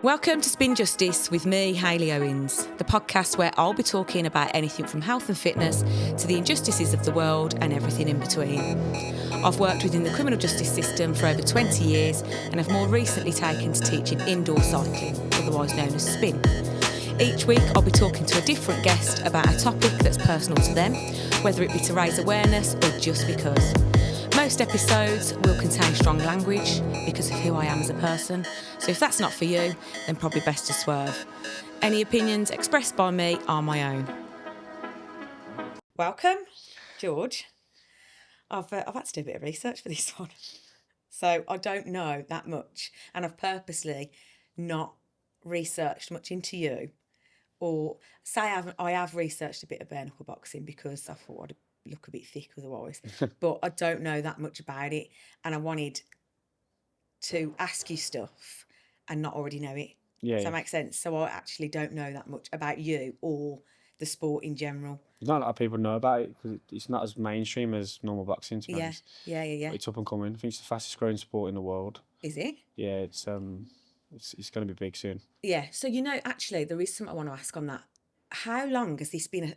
Welcome to Spin Justice with me, Hayley Owens, the podcast where I'll be talking about anything from health and fitness to the injustices of the world and everything in between. I've worked within the criminal justice system for over 20 years and have more recently taken to teaching indoor cycling, otherwise known as spin. Each week I'll be talking to a different guest about a topic that's personal to them, whether it be to raise awareness or just because. Most episodes will contain strong language because of who I am as a person, so if that's not for you, then probably best to swerve. Any opinions expressed by me are my own. Welcome, George. I've had to do a bit of research for this one, so I don't know that much, and I've purposely not researched much into you, or say I have researched a bit of bare-knuckle boxing because I thought I'd look a bit thick otherwise, but I don't know that much about it, and I wanted to ask you stuff and not already know it. Does that make sense? So I actually don't know that much about you or the sport in general. Not a lot of people know about it because it's not as mainstream as normal boxing, to be honest. Yeah. But it's up and coming. I think it's the fastest growing sport in the world. Is it? Yeah, it's going to be big soon. Yeah. So actually, there is something I want to ask on that. How long has this been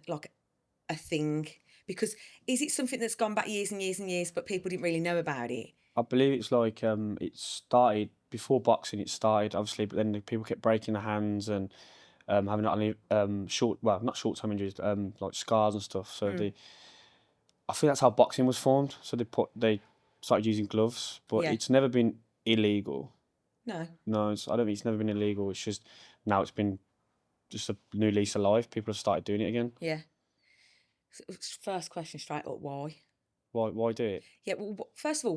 a thing? Because is it something that's gone back years and years and years, but people didn't really know about it? I believe it's like it started before boxing. It started obviously, but then the people kept breaking their hands and having not only not short-term injuries, like scars and stuff. So I think that's how boxing was formed. So they started using gloves, but it's never been illegal. No, I don't think it's never been illegal. It's just now it's been just a new lease of life. People have started doing it again. Yeah. So, first question straight up, why? Why do it? Yeah, well, first of all,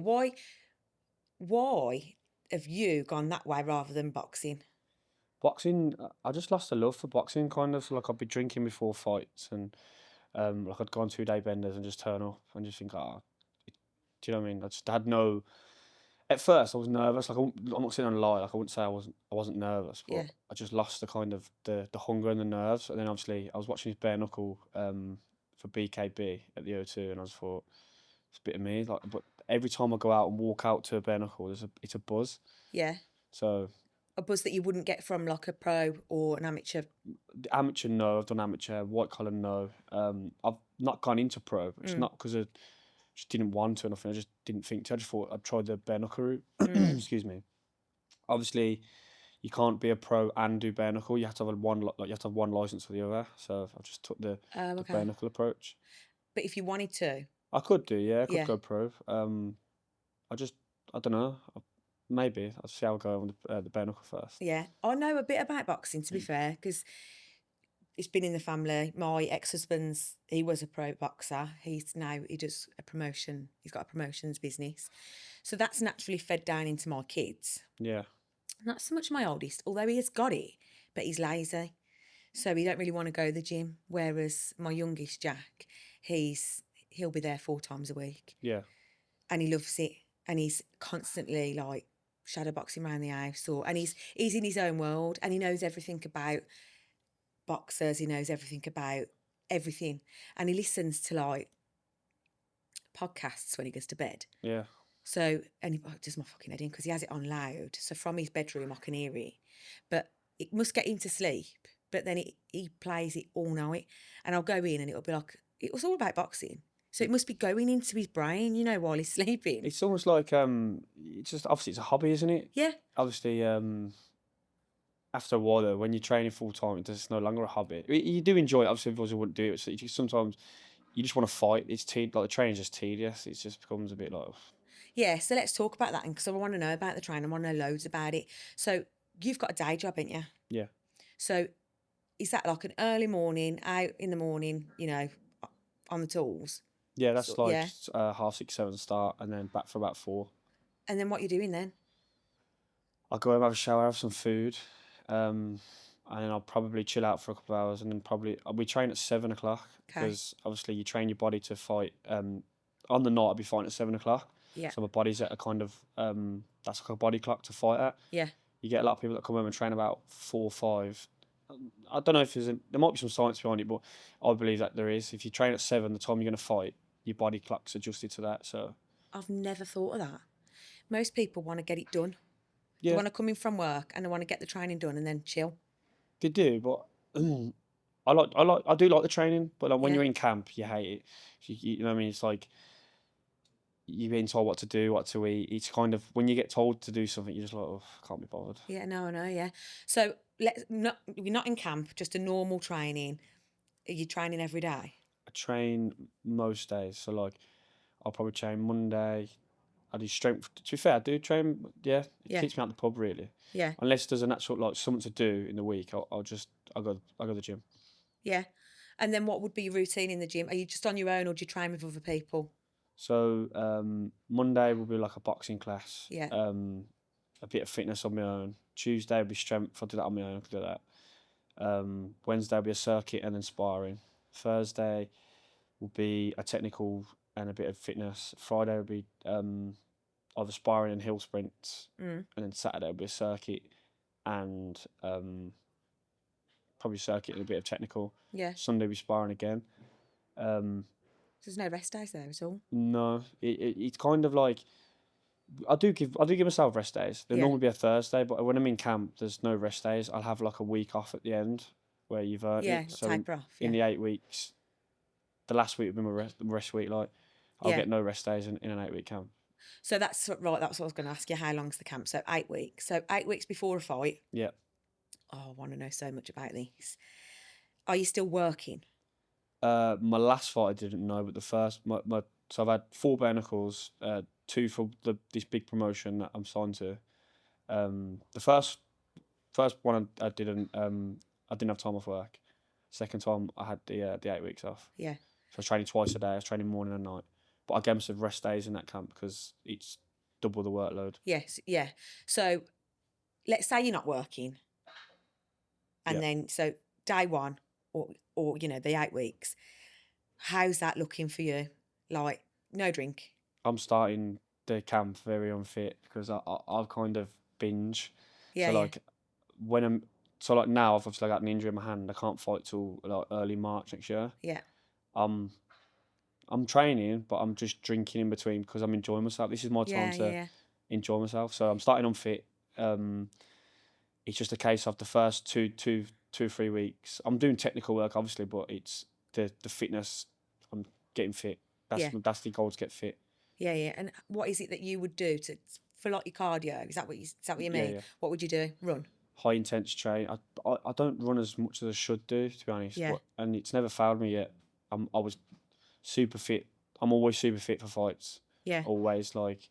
why have you gone that way rather than boxing? Boxing, I just lost the love for boxing, kind of. So, like, I'd be drinking before fights and like I'd go on 2-day benders and just turn up and just think, do you know what I mean? I just had no... At first, I was nervous. Like, I'm not sitting on a lie. Like, I wouldn't say I wasn't nervous, but I just lost the kind of the hunger and the nerves. And then, obviously, I was watching his Bare-knuckle for BKB at the O2, and I just thought, it's a bit of me. Like, but every time I go out and walk out to a Bare-knuckle, it's a buzz. Yeah. So... A buzz that you wouldn't get from like a pro or an amateur? Amateur, no. I've done amateur. White collar, no. I've not gone into pro. It's not because I just didn't want to or nothing. I just didn't think to. I just thought I'd try the bare-knuckle route. Excuse me. Obviously, you can't be a pro and do bare-knuckle. You have to have one license for the other. So I just took the bare-knuckle approach. But if you wanted to, I could do. Yeah, I could go pro. I don't know. Maybe I'll see how I go on the bare-knuckle first. Yeah, I know a bit about boxing, to be fair, because it's been in the family. My ex-husband's, he was a pro boxer. He does a promotion. He's got a promotions business, so that's naturally fed down into my kids. Yeah. Not so much my oldest, although he has got it, but he's lazy, so he don't really want to go to the gym. Whereas my youngest, Jack, he'll be there 4 times a week. Yeah. And he loves it, and he's constantly like shadow boxing around the house, and he's in his own world, and he knows everything about boxers. He knows everything about everything, and he listens to like podcasts when he goes to bed. Yeah. So, and he does my fucking head in because he has it on loud. So from his bedroom I can hear it, but it must get him to sleep. But then he plays it all night, and I'll go in and it'll be like it was all about boxing. So it must be going into his brain, while he's sleeping. It's almost like it's just obviously it's a hobby, isn't it? Yeah. Obviously, after a while though, when you're training full time, it's no longer a hobby. You do enjoy it. Obviously, otherwise you wouldn't do it. So sometimes you just want to fight. It's like the training's just tedious. It just becomes a bit like. Yeah. So let's talk about that, because I want to know about the training. I want to know loads about it. So you've got a day job, ain't you? Yeah. So is that like an early morning, out in the morning, on the tools? Yeah, that's 6:30, 7 start, and then back for about 4. And then what are you doing then? I'll go home, have a shower, have some food, and then I'll probably chill out for a couple of hours, and then we train at 7 o'clock because obviously you train your body to fight. On the night I'll be fighting at 7 o'clock. Yeah. So my body's at a kind of that's like a body clock to fight at. Yeah. You get a lot of people that come home and train about 4 or 5. I don't know if there might be some science behind it, but I believe that there is. If you train at 7, the time you're going to fight, your body clock's adjusted to that. So I've never thought of that. Most people want to get it done. They Yeah, want to come in from work and they want to get the training done and then chill. they do, but I do like the training, but like, when Yeah. you're in camp, you hate it. You know what I mean? It's like you're being told what to do, what to eat. It's kind of when you get told to do something, you're just like, oh, I can't be bothered. Yeah, no, I know, yeah. So you're not in camp, just a normal training. Are you training every day? I train most days, so like I'll probably train Monday. I do strength. To be fair, I do train. Yeah, it Yeah. keeps me out the pub really. Yeah. Unless there's an actual like something to do in the week, I'll go to the gym. Yeah. And then what would be your routine in the gym? Are you just on your own or do you train with other people? So Monday will be like a boxing class. Yeah. A bit of fitness on my own. Tuesday will be strength. I'll do that on my own. I can do that. Wednesday will be a circuit and then sparring. Thursday will be a technical and a bit of fitness. Friday will be either sparring and hill sprints, and then Saturday will be a circuit and probably circuit and a bit of technical. Yeah. Sunday will be sparring again. There's no rest days there at all. No, it's kind of like I do give myself rest days. There'll Yeah. normally be a Thursday, but when I'm in camp, there's no rest days. I'll have like a week off at the end where you've earned Yeah, it. So taper off. in Yeah. the 8 weeks, the last week will be my rest week. Like I'll Yeah. get no rest days in an 8 week camp. So that's right. That's what I was going to ask you. How long's the camp? So 8 weeks. So 8 weeks before a fight. Yeah. Oh, I want to know so much about these. Are you still working? My last fight I didn't know, but the first so I've had 4 bare-knuckles, 2 for this big promotion that I'm signed to. The first one I didn't have time off work. Second time I had the 8 weeks off. Yeah. So I was training twice a day. I was training morning and night. But I gave myself rest days in that camp because it's double the workload. Yes. Yeah. So let's say you're not working. And Yeah. then, so day one or the 8 weeks, how's that looking for you? Like, no drink? I'm starting the camp very unfit because I've kind of binge. Yeah. So like like now I've obviously got an injury in my hand. I can't fight till like early March next year. Yeah. I'm training, but I'm just drinking in between because I'm enjoying myself. This is my time to enjoy myself. So I'm starting unfit. It's just a case of the first two, 3 weeks. I'm doing technical work, obviously, but it's the fitness. I'm getting fit. That's the goal, to get fit. Yeah, yeah. And what is it that you would do for like your cardio? Is that what you mean? Yeah. What would you do? Run? High intense train. I don't run as much as I should do, to be honest. Yeah. And it's never failed me yet. I was super fit. I'm always super fit for fights. Yeah. Always. Like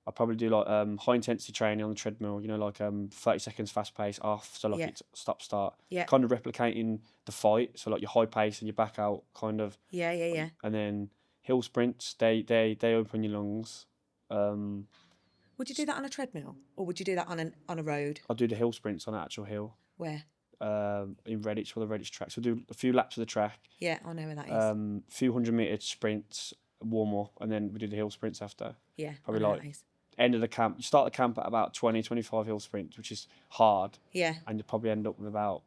I probably do like high intensity training on the treadmill. 30 seconds fast pace off. So like it's stop start. Yeah. Kind of replicating the fight. So like your high pace and your back out kind of. Yeah. And then hill sprints. They open your lungs. Would you do that on a treadmill or would you do that on a road? I'll do the hill sprints on an actual hill. Where? In Redditch, for the Redditch track. So do a few laps of the track. Yeah, I know where that is. A few 100-meter sprints, warm up, and then we do the hill sprints after. Yeah, probably I know like that is. End of the camp. You start the camp at about 20-25 hill sprints, which is hard. Yeah. And you probably end up with about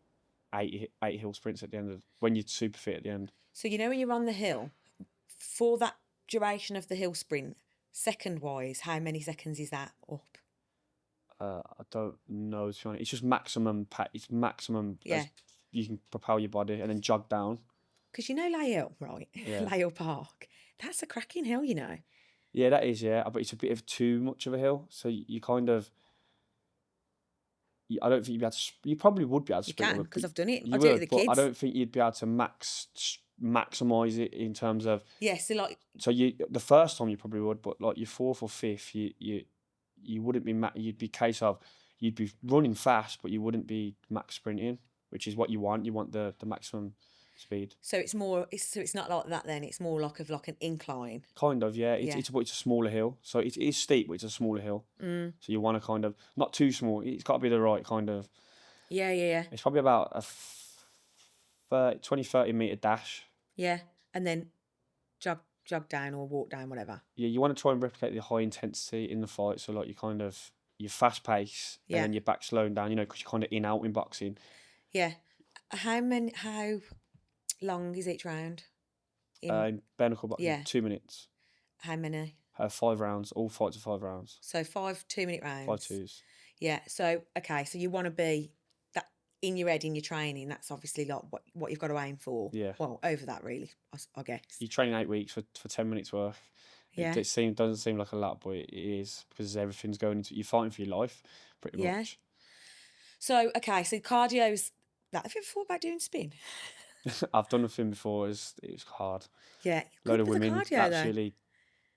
eight hill sprints at the end when you're super fit at the end. So when you're on the hill, for that duration of the hill sprint, second-wise, how many seconds is that up? I don't know, to be honest. It's just maximum. It's maximum. Yeah. You can propel your body and then jog down. Because Layhill, right? Yeah. Layhill Park. That's a cracking hill, Yeah, that is, yeah. But it's a bit of too much of a hill. So you kind of... I don't think you'd be able to... You probably would be able to sprint. You can, because I've done it. You I do it would, with the kids. I don't think you'd be able to maximise it in terms of... Yeah, so like... So the first time you probably would, but like your fourth or fifth, you wouldn't be... You'd be case of... You'd be running fast, but you wouldn't be max sprinting, which is what you want. You want the maximum speed. So it's more... it's not like that then. It's more like an incline. Kind of, yeah. It's a smaller hill. So it is steep, but it's a smaller hill. So you want to kind of... Not too small. It's got to be the right kind of... Yeah. It's probably about a 20-30 metre dash. Yeah. And then jog down or walk down, whatever. Yeah, you want to try and replicate the high intensity in the fight. So like you fast pace and then your back slowing down, because you're kind of in out in boxing. Yeah. How long is each round? In bare-knuckle boxing, 2 minutes. How many? 5 rounds. All fights are 5 rounds. So 5 2-minute rounds. 5 twos. Yeah. So okay, so you want to be that in your head in your training. That's obviously like what you've got to aim for. Yeah. Well, over that really, I guess. You train 8 weeks for 10 minutes worth. Yeah. It doesn't seem like a lot, but it is, because everything's going into, you're fighting for your life, pretty Yeah. much. So okay, so cardio's that. Have you ever thought about doing spin? I've done a thing before. It was hard. Yeah, Load good of for the women cardio though. absolutely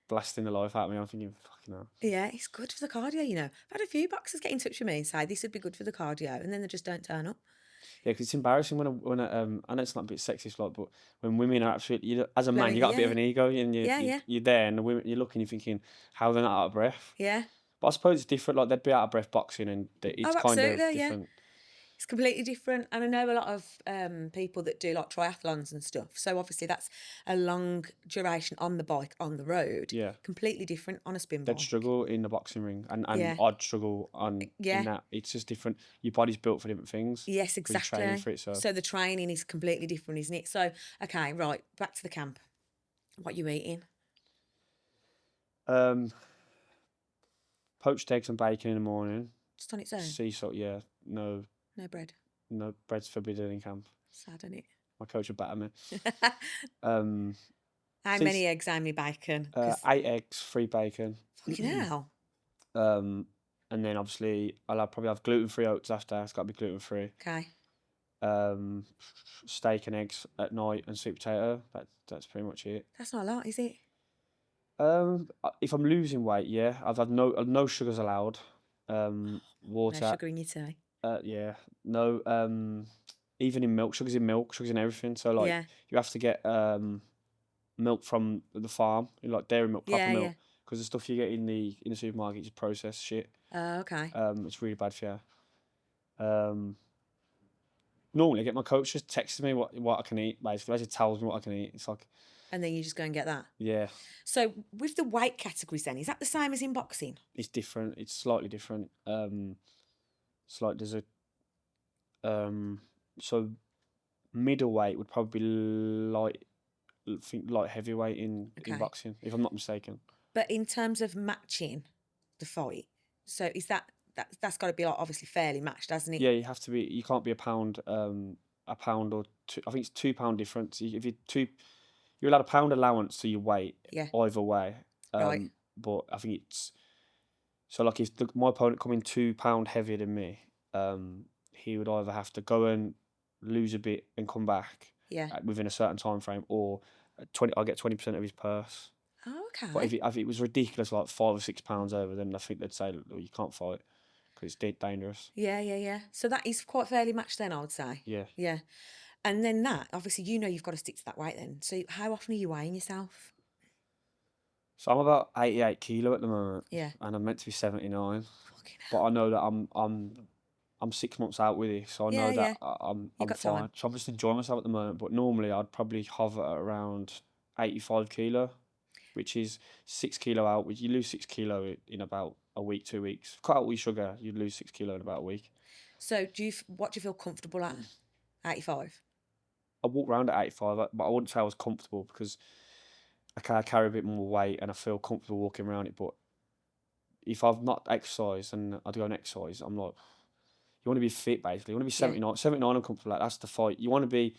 blasting the life out of me. I'm thinking, fucking hell. Yeah, it's good for the cardio. You know, I've had a few boxers get in touch with me and say this would be good for the cardio, and then they just don't turn up. Yeah, because it's embarrassing I know it's not a bit sexist, like, but when women are absolutely, as a man, you got a bit of an ego, and you're there, and the women, you're looking, you're thinking, how they're not out of breath. Yeah. But I suppose it's different. Like, they'd be out of breath boxing, and it's kind of absolutely, yeah. different. It's completely different. And I know a lot of people that do like triathlons and stuff. So obviously that's a long duration on the bike, on the road. Yeah. Completely different on a spin They'd bike. struggle in the boxing ring, and Yeah. I'd struggle Yeah. in that. It's just different. Your body's built for different things. Yes, 'cause you're exactly. training for it, so the training is completely different, isn't it? So, okay, right, back to the camp. What you eating? Poached eggs and bacon in the morning. Just on its own? Sea salt, yeah. No bread? No, bread's forbidden in camp. Sad, isn't it? My coach would batter me. How many eggs, how many bacon? 8 eggs, 3 bacon. Fucking hell. And then obviously probably have gluten-free oats after. It's got to be gluten-free. Okay. Steak and eggs at night and sweet potato. That's pretty much it. That's not a lot, is it? If I'm losing weight, yeah, I've had no sugars allowed. Water. No sugar in your tea. Yeah. No. Even in milk, sugars in everything. So like, Yeah. you have to get milk from the farm, like dairy milk, proper milk, because the stuff you get in the supermarket is processed shit. Oh, okay. It's really bad for you. Normally I get my coach just texting me what I can eat, basically. He just tells me what I can eat. It's like, and then you just go and get that. yeah. So with the weight categories then, is that the same as in boxing? It's different. It's slightly different. It's like there's a so middleweight would probably be light heavyweight in boxing, if I'm not mistaken. But in terms of matching the fight, so is that's got to be like obviously fairly matched, hasn't it? Yeah, you have to be. You can't be a pound or two. I think it's £2 difference. If you're allowed a pound allowance to your weight. Yeah. Either way. Right. But I think it's so like if my opponent come in £2 heavier than me, he would either have to go and lose a bit and come back. Yeah. Within a certain time frame, or I'll get 20% of his purse. Oh, okay. But if it was ridiculous, like £5 or £6 over, then I think they'd say, "Look, you can't fight because it's dangerous." Yeah. So that is quite fairly matched then, I would say. Yeah. Yeah. And then that, obviously, you've got to stick to that weight then. So how often are you weighing yourself? So I'm about 88 kilo at the moment. Yeah. And I'm meant to be 79. Fucking hell. But I know that I'm 6 months out with it, so I know that I'm fine. time. So I'm just enjoying myself at the moment. But normally I'd probably hover at around 85 kilo, which is 6 kilo out. Which you lose 6 kilo in about a week, 2 weeks. Cut out all your sugar, you'd lose 6 kilo in about a week. So what do you feel comfortable at? 85? I walk around at 85, but I wouldn't say I was comfortable because I carry a bit more weight and I feel comfortable walking around it. But if I've not exercised and I go and exercise, I'm like, you want to be fit, basically. You want to be 79. 79, I'm comfortable at. That's the fight. You want to be...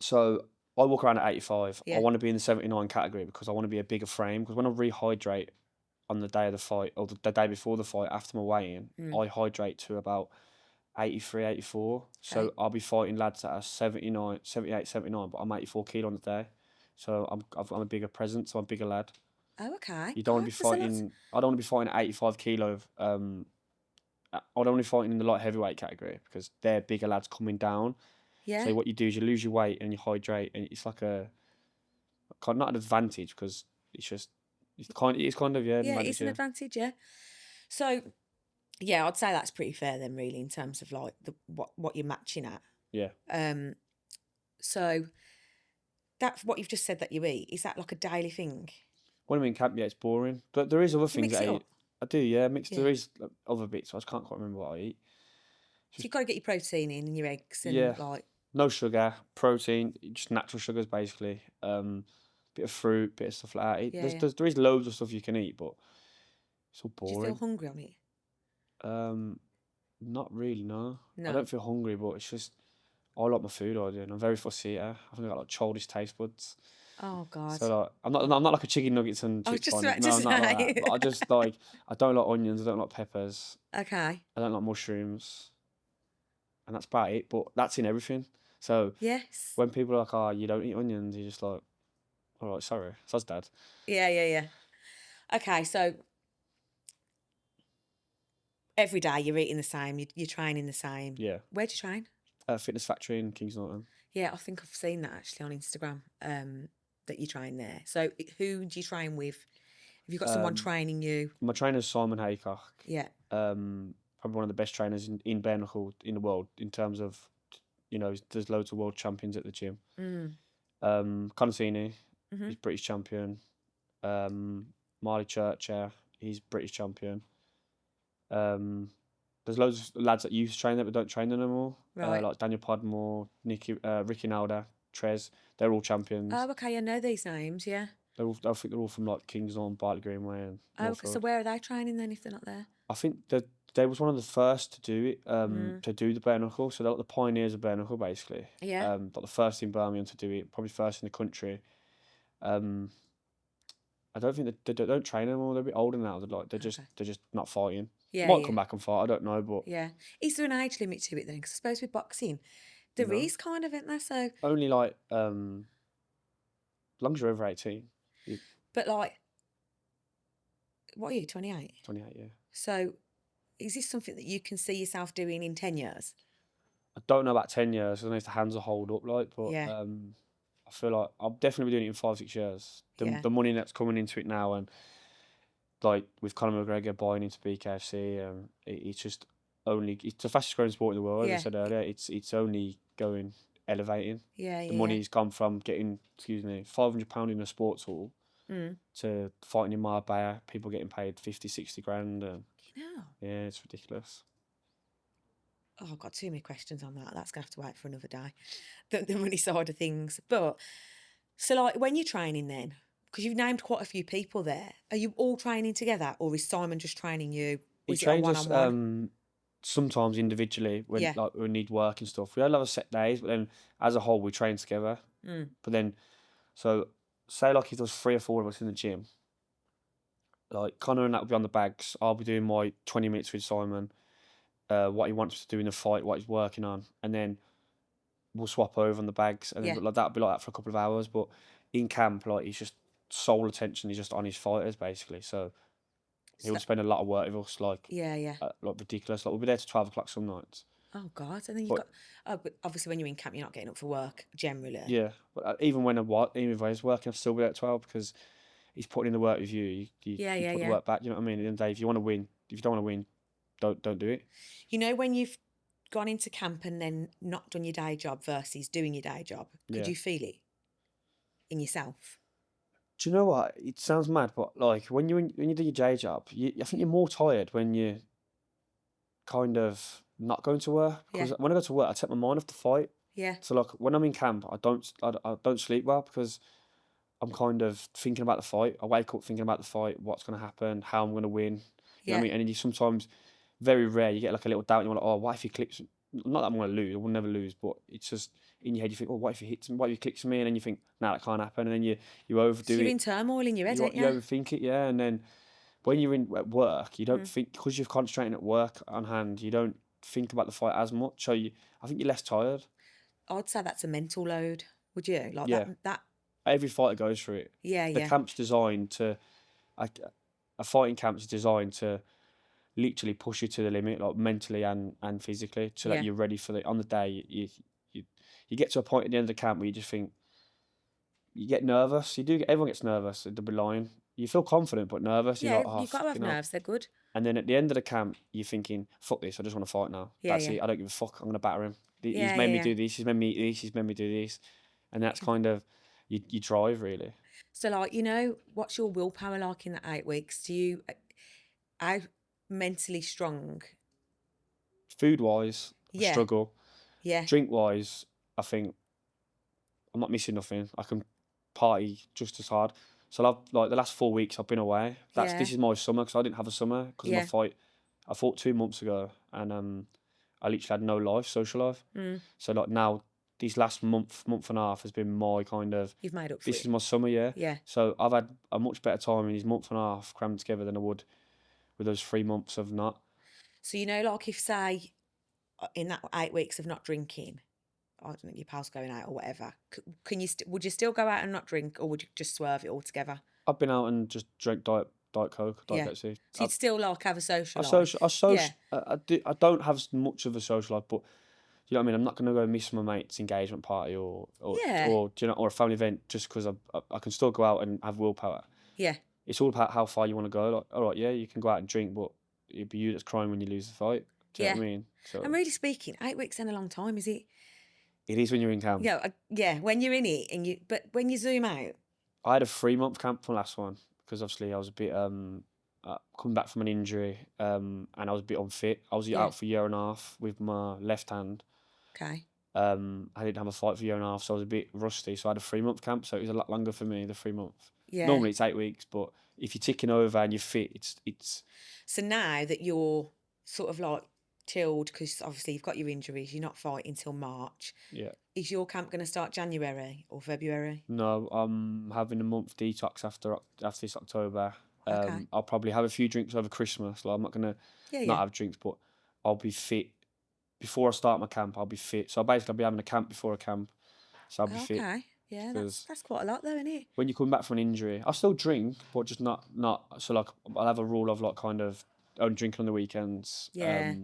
So I walk around at 85. Yeah. I want to be in the 79 category because I want to be a bigger frame. Because when I rehydrate on the day of the fight, or the day before the fight, after my weigh-in, I hydrate to about 83, 84. Okay. So I'll be fighting lads that are 79, 78, 79, but I'm 84 kilo on the day. So I'm a bigger presence, so I'm a bigger lad. Oh, okay. You don't want to be fighting... I don't want to be fighting at 85 kilo. I don't want to be fighting in the light heavyweight category because they're bigger lads coming down. Yeah. So what you do is you lose your weight and you hydrate, and it's like not an advantage because it's kind of yeah, it's an advantage, yeah. So yeah, I'd say that's pretty fair then, really, in terms of like what you're matching at. Yeah. So that's what you've just said that you eat. Is that like a daily thing? When I'm in camp, yeah, it's boring, but there is other things that I eat. I do, yeah. There is other bits. I just can't quite remember what I eat. So you've got to get your protein in and your eggs and like... No sugar, protein, just natural sugars basically. Bit of fruit, bit of stuff like that. There is loads of stuff you can eat, but It's all Do you feel boring. hungry on it? Not really, no. I No. don't feel hungry, but it's just I like my food. I do, and I'm very fussy eater. I think I got like childish taste buds. Oh God. So like, I'm not like a chicken nuggets and I was chips just kind of. about to No, I'm not like that. say. But I just like I don't like onions. I don't like peppers. Okay. I don't like mushrooms, and that's about it. But that's in everything. So Yes. when people are like, "Oh, you don't eat onions," you're just like, "All right, sorry, so's dad." Yeah. Okay, so every day you're eating the same, you're training the same. Yeah. Where do you train? Fitness Factory in Kings Norton. Yeah, I think I've seen that actually on Instagram. That you train there. So who do you train with? Have you got someone training you? My trainer's Simon Haycock. Yeah. Probably one of the best trainers in Bare-knuckle in the world in terms of, there's loads of world champions at the gym. Conasini, he's British champion. Marley Churcher, he's British champion. There's loads of lads that used to train there but don't train there anymore. Right. Like Daniel Podmore, Ricky Nalda, Trez. They're all champions. Oh, okay, I know these names, yeah. I think they're all from like Kings Norton, Bartley Greenway, and Oh, okay, so Northfield. where are they training then if they're not there? I think that they was one of the first to do it, to do the bare-knuckle. So they're like the pioneers of bare-knuckle, basically. Yeah. Like the first in Birmingham to do it, probably first in the country. I don't think they don't train anymore. They're a bit older now. They're just not fighting. Yeah, Might yeah. come back and fight. I don't know, but Yeah. Is there an age limit to it then? Because I suppose with boxing, there No. is kind of, isn't there? So, only like as long as you're over 18, you're but like, what are you, 28? 28. Yeah. So, is this something that you can see yourself doing in 10 years? I don't know about 10 years. I don't know if the hands will hold up, but Yeah. I feel like I'll definitely be doing it in 5-6 years. Yeah. The money that's coming into it now, and like with Conor McGregor buying into BKFC, it's just it's the fastest growing sport in the world. Yeah. As I said earlier, it's only elevating. Yeah. The money's gone from getting, £500 in a sports hall to fighting in Marbella, people getting paid 50, 60 grand. And yeah, it's ridiculous. Oh, I've got too many questions on that. That's going to have to wait for another day. The money side of things. But, so like when you're training then, because you've named quite a few people there, are you all training together or is Simon just training you? Or is it a trains us one-on-one? sometimes individually when Yeah. like we need work and stuff. We all have set days, but then as a whole we train together. But then, so say like if there's 3 or 4 of us in the gym, like Connor and that will be on the bags. I'll be doing my 20 minutes with Simon, what he wants to do in the fight, what he's working on, and then we'll swap over on the bags, and then Yeah. like that'll be like that for a couple of hours. But in camp, like he's just sole attention. He's just on his fighters basically. So he'll spend a lot of work with us, like Yeah. like ridiculous. Like we'll be there till 12 o'clock some nights. Oh, God. And then you've got... Oh, but obviously when you're in camp, you're not getting up for work, generally. Yeah, but even if I was working, I'd still be there at 12 because he's putting in the work with you. You put the work back. You know what I mean? At the end of the day, if you want to win, if you don't want to win, don't do it. You know, when you've gone into camp and then not done your day job versus doing your day job, could you feel it in yourself? Do you know what? It sounds mad, but like when you do your day job, I think you're more tired when you're kind of not going to work. Because when I go to work, I take my mind off the fight. Yeah. So like when I'm in camp, I don't sleep well because I'm kind of thinking about the fight. I wake up thinking about the fight, what's going to happen, how I'm going to win. You know what I mean? And then you sometimes, very rare, you get like a little doubt. And you're like, oh, what if he clicks? Not that I'm going to lose. I will never lose. But it's just in your head. You think, oh, what if he hits me? What if he clicks me? And then you think, nah, that can't happen. And then you overdo it. You're in turmoil in your head, aren't you? You overthink it, yeah. And then when you're at work, you don't think, because you're concentrating at work on hand, you don't think about the fight as much. So I think you're less tired. I'd say that's a mental load. Would you? Like that. Every fighter goes through it. Yeah. The camp's designed to, a fighting camp's designed to literally push you to the limit, like mentally and physically, so that you're ready for on the day. You get to a point at the end of the camp where you just think, you get nervous. Everyone gets nervous. They'll be lying. You feel confident but nervous. Yeah, you're like, oh, you've got to have nerves. They're good. And then at the end of the camp, you're thinking, fuck this. I just want to fight now. That's it. I don't give a fuck. I'm gonna batter him. He's made me do this. He's made me eat this. He's made me do this. And that's kind of you drive really. So like, what's your willpower like in that 8 weeks? How mentally strong? Food wise, I struggle. Yeah. Drink wise, I think I'm not missing nothing. I can party just as hard. So I've like the last 4 weeks I've been away. Yeah. This is my summer because I didn't have a summer because of my Yeah. fight. I fought 2 months ago, and I literally had no life, social life. So like now, these last month and a half has been my kind of. You've made up for This it. is my summer, yeah. Yeah. So I've had a much better time in these month and a half crammed together than I would with those 3 months of not. So, you know, like if, say, in that 8 weeks of not drinking, I don't know, your pal's going out or whatever, can you would you still go out and not drink, or would you just swerve it altogether? I've been out and just drank Diet Coke, Diet Yeah. Pepsi. So you'd still like have a social I life? social, Yeah. I don't have much of a social life, but you know what I mean. I'm not going to go miss my mate's engagement party or Yeah. do you know, or a family event just because I can still go out and have willpower. Yeah. It's all about how far you want to go. Like, all right, yeah, you can go out and drink, but it'd be you that's crying when you lose the fight. Do you know what I mean? So And really speaking, 8 weeks ain't a long time, is it? it is when you're in camp. Yeah, yeah. When you're in it, but when you zoom out, I had a 3-month camp for the last one because obviously I was a bit coming back from an injury and I was a bit unfit. I was out for a year and a half with my left hand. okay. I didn't have a fight for a year and a half, so I was a bit rusty. So I had a 3-month camp, so it was a lot longer for me, the 3 month. Yeah. Normally it's 8 weeks, but if you're ticking over and you're fit, it's. So now that you're sort of like chilled, because obviously you've got your injuries, you're not fighting till March. Yeah. Is your camp going to start January or February? No, I'm having a month detox after this October. Okay. I'll probably have a few drinks over Christmas. Like I'm not gonna not have drinks, but I'll be fit before I start my camp. I'll be fit. So I'll be having a camp before a camp. So I'll be fit. Okay. Yeah, that's quite a lot though, isn't it? When you come back from an injury, I'll still drink, but just not. So like I'll have a rule of like kind of only drinking on the weekends. Yeah.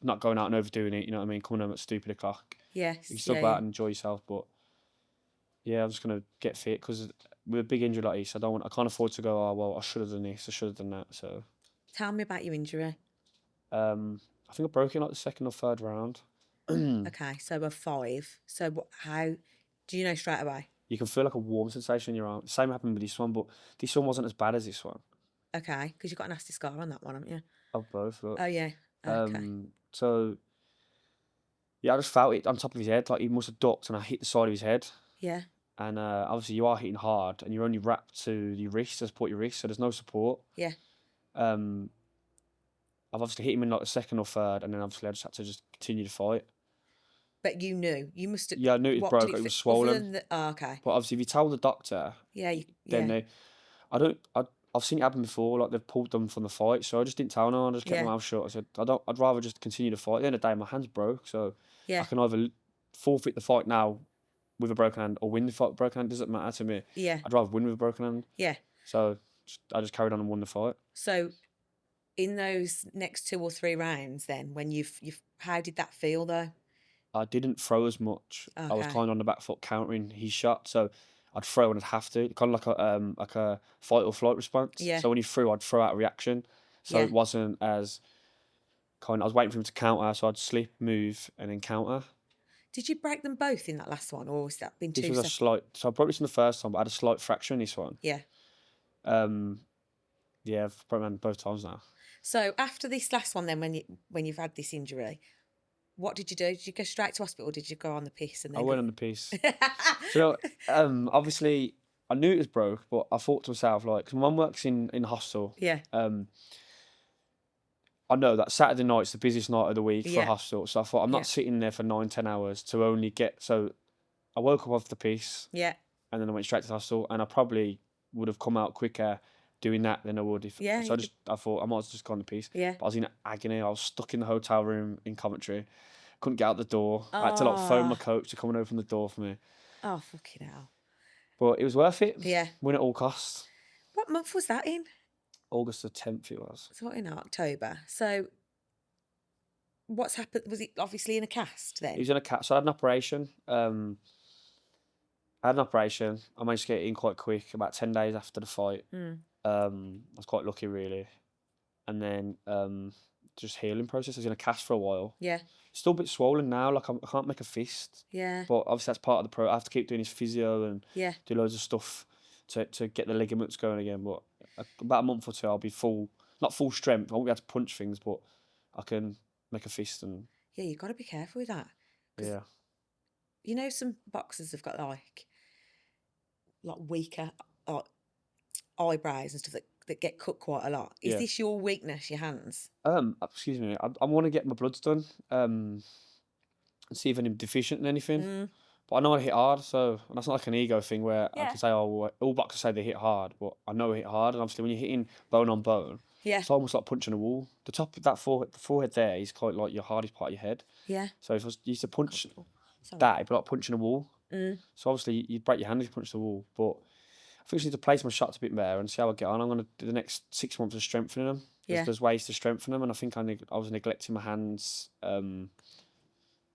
Not going out and overdoing it. You know what I mean? Coming home at stupid o'clock. Yes. You can still go out and enjoy yourself, but yeah, I'm just gonna get fit because with a big injury like this, I can't afford to go. Oh well, I should have done this. I should have done that. So. Tell me about your injury. I think I broke it in like the second or third round. Okay, so we're 5. So how do you know straight away? You can feel like a warm sensation in your arm. Same happened with this one, but this one wasn't as bad as this one. Okay, because you've got a nasty scar on that one, haven't you? Oh, both. Look. Oh yeah. Okay. So yeah, I just felt it on top of his head. Like he must have ducked, and I hit the side of his head. Yeah. And obviously you are hitting hard, and you're only wrapped to your wrist to support your wrist, so there's no support. Yeah. I've obviously hit him in like the second or third, and then obviously I just had to just continue to fight. But you knew. You must have. Yeah, I knew it was broke. It was swollen. Okay. But obviously, if you tell the doctor, Yeah. then I've seen it happen before. Like they've pulled them from the fight, so I just didn't tell no one. I just kept my mouth shut. I said, I'd rather just continue to fight. At the end of the day, my hand's broke, so I can either forfeit the fight now with a broken hand or win the fight with a broken hand. It doesn't matter to me. Yeah. I'd rather win with a broken hand. Yeah. So I just carried on and won the fight. So, in those next 2 or 3 rounds, then when you've how did that feel though? I didn't throw as much. Okay. I was kind of on the back foot countering his shot, so I'd throw and I'd have to, kind of like a fight or flight response. Yeah. So when he threw, I'd throw out a reaction. So it wasn't as I was waiting for him to counter, so I'd slip, move, and then counter. Did you break them both in that last one, or was that been This too? was a slight. So I broke this in the first time, but I had a slight fracture in this one. Yeah. Yeah, I've broken them both times now. So after this last one, then when you've had this injury, what did you do? Did you go straight to hospital, or did you go on the piss? And then I went on the piss. So obviously I knew it was broke, but I thought to myself, like, 'cause my mum works in hostel. Yeah. I know that Saturday night's the busiest night of the week for a Yeah. hostel, so I thought I'm not sitting there for 9-10 hours to only get. So I woke up off the piss, Yeah. and then I went straight to the hostel, and I probably would have come out quicker doing that than I would if. Yeah, So I thought I might as well just go on the piss. Yeah. But I was in agony. I was stuck in the hotel room in Coventry. Couldn't get out the door. I had to like phone my coach to come and open the door for me. Oh, fucking hell. But it was worth it. Yeah. Win at all costs. What month was that in? August the 10th it was. So in October. So what's happened? Was it obviously in a cast then? He was in a cast. So I had an operation. I managed to get it in quite quick, about 10 days after the fight. I was quite lucky, really. And then just healing process. I was in a cast for a while. Yeah. Still a bit swollen now. Like I can't make a fist. Yeah. But obviously that's part of the I have to keep doing his physio and do loads of stuff to get the ligaments going again. But about a month or two, I'll be not full strength. I won't be able to punch things, but I can make a fist and. Yeah, you've got to be careful with that. Yeah. You know, some boxers have got like weaker eyebrows and stuff that get cut quite a lot. Is Yeah. this your weakness, your hands? Excuse me. I want to get my bloods done. And see if I'm deficient in anything. But I know I hit hard, so and that's not like an ego thing where I Yeah. can say, oh, well, all boxers say they hit hard, but I know I hit hard. And obviously, when you're hitting bone on bone, Yeah. it's almost like punching a wall. The top of that the forehead there is quite like your hardest part of your head. Yeah. So if I used to punch Sorry. that, it'd be like punching a wall. So obviously, you'd break your hand if you punch the wall. But I think I just need to place my shots a bit better and see how I get on. I'm going to do the next 6 months of strengthening them. Yeah. There's ways to strengthen them, and I think I was neglecting my hands.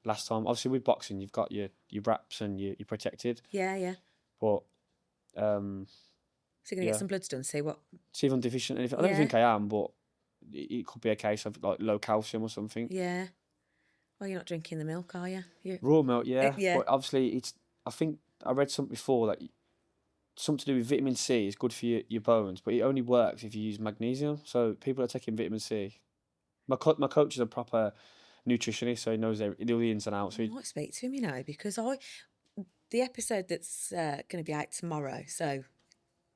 Last time, obviously with boxing, you've got your wraps and you're protected. Yeah, yeah. But So you're gonna get some bloods done. See what? see if I'm deficient in anything. I don't think I am, but it could be a case of like low calcium or something. Yeah. Well, you're not drinking the milk, are you? Raw milk, yeah. Yeah. But obviously, I think I read something before that something to do with vitamin C is good for your bones, but it only works if you use magnesium. So people are taking vitamin C. My coach is a proper nutritionist, so he knows all the ins and outs. I might speak to him, because the episode that's going to be out tomorrow, so it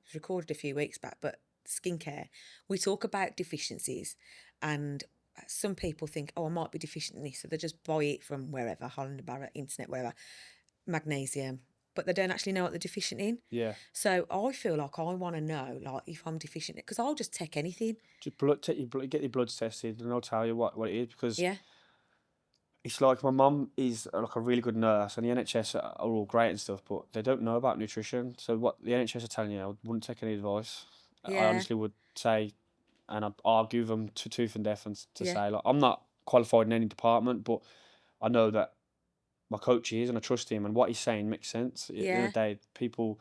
was recorded a few weeks back, but skincare, we talk about deficiencies, and some people think, oh, I might be deficient in this, so they just buy it from wherever, Holland & Barrett, internet, wherever, magnesium, but they don't actually know what they're deficient in. Yeah. So I feel like I want to know, like, if I'm deficient, because I'll just take anything. Just get your bloods tested, and I'll tell you what it is, because Yeah. it's like my mum is like a really good nurse, and the NHS are all great and stuff, but they don't know about nutrition. So what the NHS are telling you, I wouldn't take any advice. Yeah. I honestly would say, and I'd argue them to tooth and death, and to Yeah. say, like, I'm not qualified in any department, but I know that my coach is, and I trust him, and what he's saying makes sense. At the end of the day, people,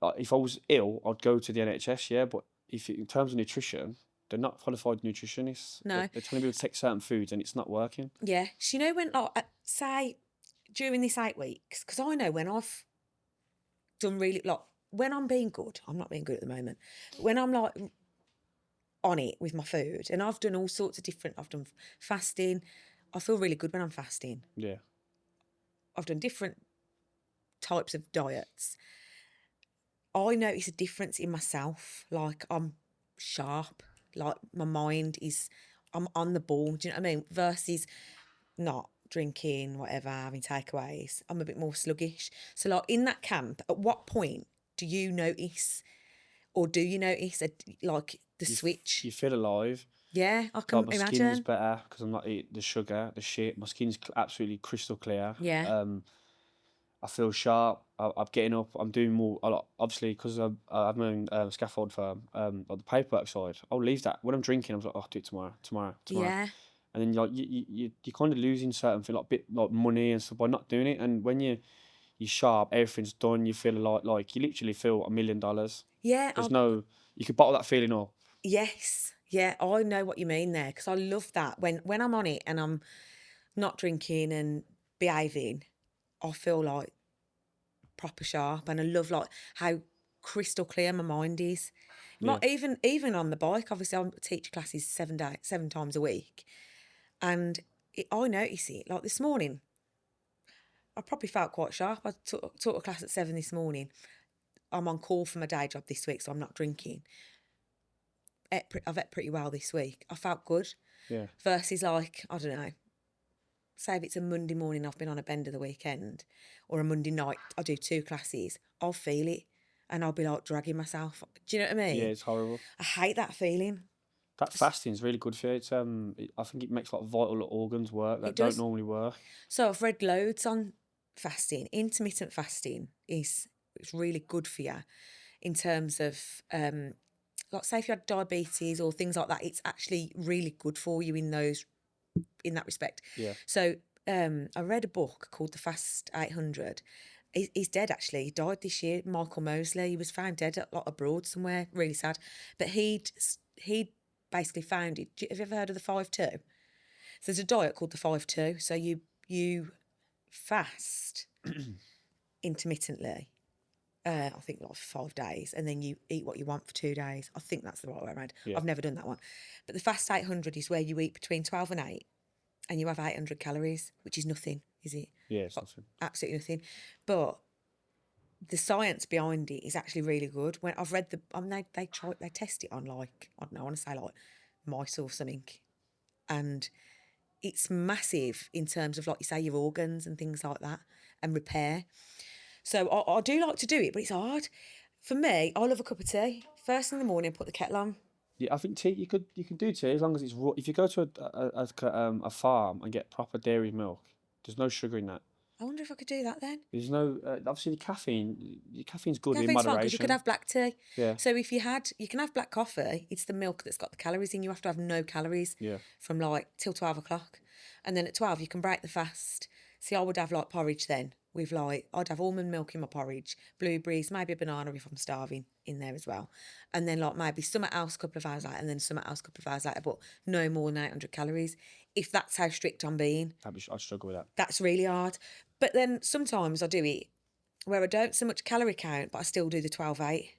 like, if I was ill, I'd go to the NHS, yeah, but in terms of nutrition, they're not qualified nutritionists. No. They're telling people to take certain foods, and it's not working. Yeah. So, when, like, say, during this 8 weeks, because I know when I've done really, like, when I'm being good, I'm not being good at the moment, but when I'm, like, on it with my food, and I've done all sorts of I've done fasting, I feel really good when I'm fasting. Yeah. I've done different types of diets. I notice a difference in myself, like, I'm sharp, like, my mind is, I'm on the ball, do you know what I mean? Versus not drinking, whatever, having takeaways, I'm a bit more sluggish. So, like, in that camp, at what point do you notice, like, the switch? You feel alive. Yeah, I can my imagine. skin's better because I'm not eating the sugar, the shit. My skin's absolutely crystal clear. Yeah. I feel sharp. I'm getting up. I'm doing more. A lot, obviously, because I have my own scaffold firm. On the paperwork side, I'll leave that. When I'm drinking, I'm like, oh, I'll do it tomorrow. Yeah. And then you're kind of losing certain things, like money and stuff by not doing it. And when you're sharp, everything's done. You feel like you literally feel $1 million. Yeah. You could bottle that feeling up. Yes. Yeah, I know what you mean there, because I love that. When I'm on it and I'm not drinking and behaving, I feel like proper sharp, and I love, like, how crystal clear my mind is. Not even on the bike. Obviously, I teach classes 7 times a week, and I notice it. Like this morning, I probably felt quite sharp. I taught a class at 7 this morning. I'm on call for my day job this week, so I'm not drinking. I've ate pretty well this week. I felt good. Yeah. Versus, like, I don't know, say if it's a Monday morning, I've been on a bender the weekend, or a Monday night, I do 2 classes, I'll feel it, and I'll be, like, dragging myself. Do you know what I mean? Yeah, it's horrible. I hate that feeling. That fasting's really good for you. It's I think it makes, like, vital organs work that don't normally work. So I've read loads on fasting. Intermittent fasting it's really good for you in terms of, like, say if you had diabetes or things like that, it's actually really good for you in that respect. Yeah. So I read a book called The Fast 800. He's dead, actually. He died this year, Michael Mosley. He was found dead abroad somewhere, really sad. But he'd basically founded, have you ever heard of the 5-2? So there's a diet called the 5-2. So you fast intermittently, I think, like, 5 days, and then you eat what you want for 2 days. I think that's the right way around. Yeah. I've never done that one. But the Fast 800 is where you eat between 12 and 8, and you have 800 calories, which is nothing, is it? Yeah, it's nothing. Absolutely nothing. But the science behind it is actually really good. When I've read they test it on like, I don't know, I want to say like mice or something, and it's massive in terms of, like you say, your organs and things like that, and repair. So I do like to do it, but it's hard. For me, I love a cup of tea. First thing in the morning, put the kettle on. Yeah, I think tea. You can do tea as long as it's raw. If you go to a farm and get proper dairy milk, there's no sugar in that. I wonder if I could do that then. There's no obviously the caffeine. The caffeine's good in Caffeine's fine because you could moderation. have black tea. Yeah. So if you can have black coffee. It's the milk that's got the calories in. You have to have no calories. Yeah. From like till 12 o'clock, and then at 12 you can break the fast. See, I would have like porridge then with like, I'd have almond milk in my porridge, blueberries, maybe a banana if I'm starving in there as well, and then like maybe something else a couple of hours later, and then something else a couple of hours later, but no more than 800 calories. If that's how strict I'm being, I'd struggle with that. that's really hard. But then sometimes I do it where I don't so much calorie count, but I still do the 12-8.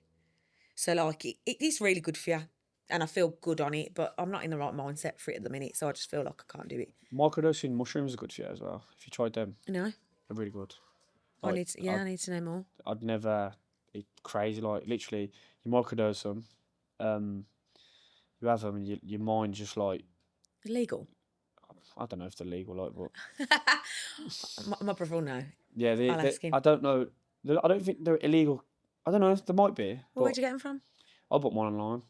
So like it is really good for you, and I feel good on it, but I'm not in the right mindset for it at the minute, so I just feel like I can't do it. Microdosing mushrooms are good for you as well. If you tried them, No, they're really good. I Like, need to, I need to know more. I'd never. It's crazy. Like literally, you microdose them. You have them, and your mind just like, Illegal. I don't know if they're legal, like, but My brother will know. yeah, I'll ask him. I don't know. I don't think they're illegal. I don't know. There might be. Well, But where'd you get them from? I bought one online.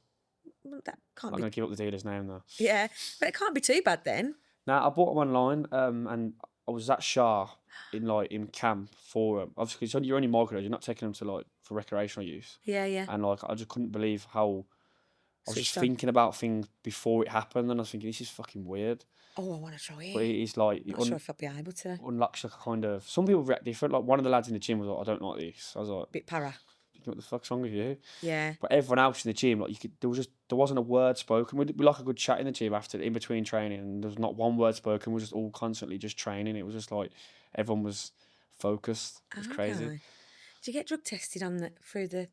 Well, that I'm can't not be. gonna give up the dealer's name though. Yeah, but it can't be too bad then. Now I bought them online, and I was at Shah in camp for obviously 'cause you're only microdose. You're not taking them to like for recreational use. Yeah, yeah. And like I just couldn't believe how I was just Switched on. thinking about things before it happened, and I was thinking this is fucking weird. Oh, I want to try But it. it is like Not sure if I'll be able to. unlocks like a kind of some people react different. Like one of the lads in the gym was like, I don't like this. I was like, Bit para. what the fuck's wrong with you? Yeah. But everyone else in the gym, like there wasn't a word spoken. We like a good chat in the gym after in between training, and there was not one word spoken. We were just all constantly just training. It was just like everyone was focused. It was crazy. Okay. Did you get drug tested through the?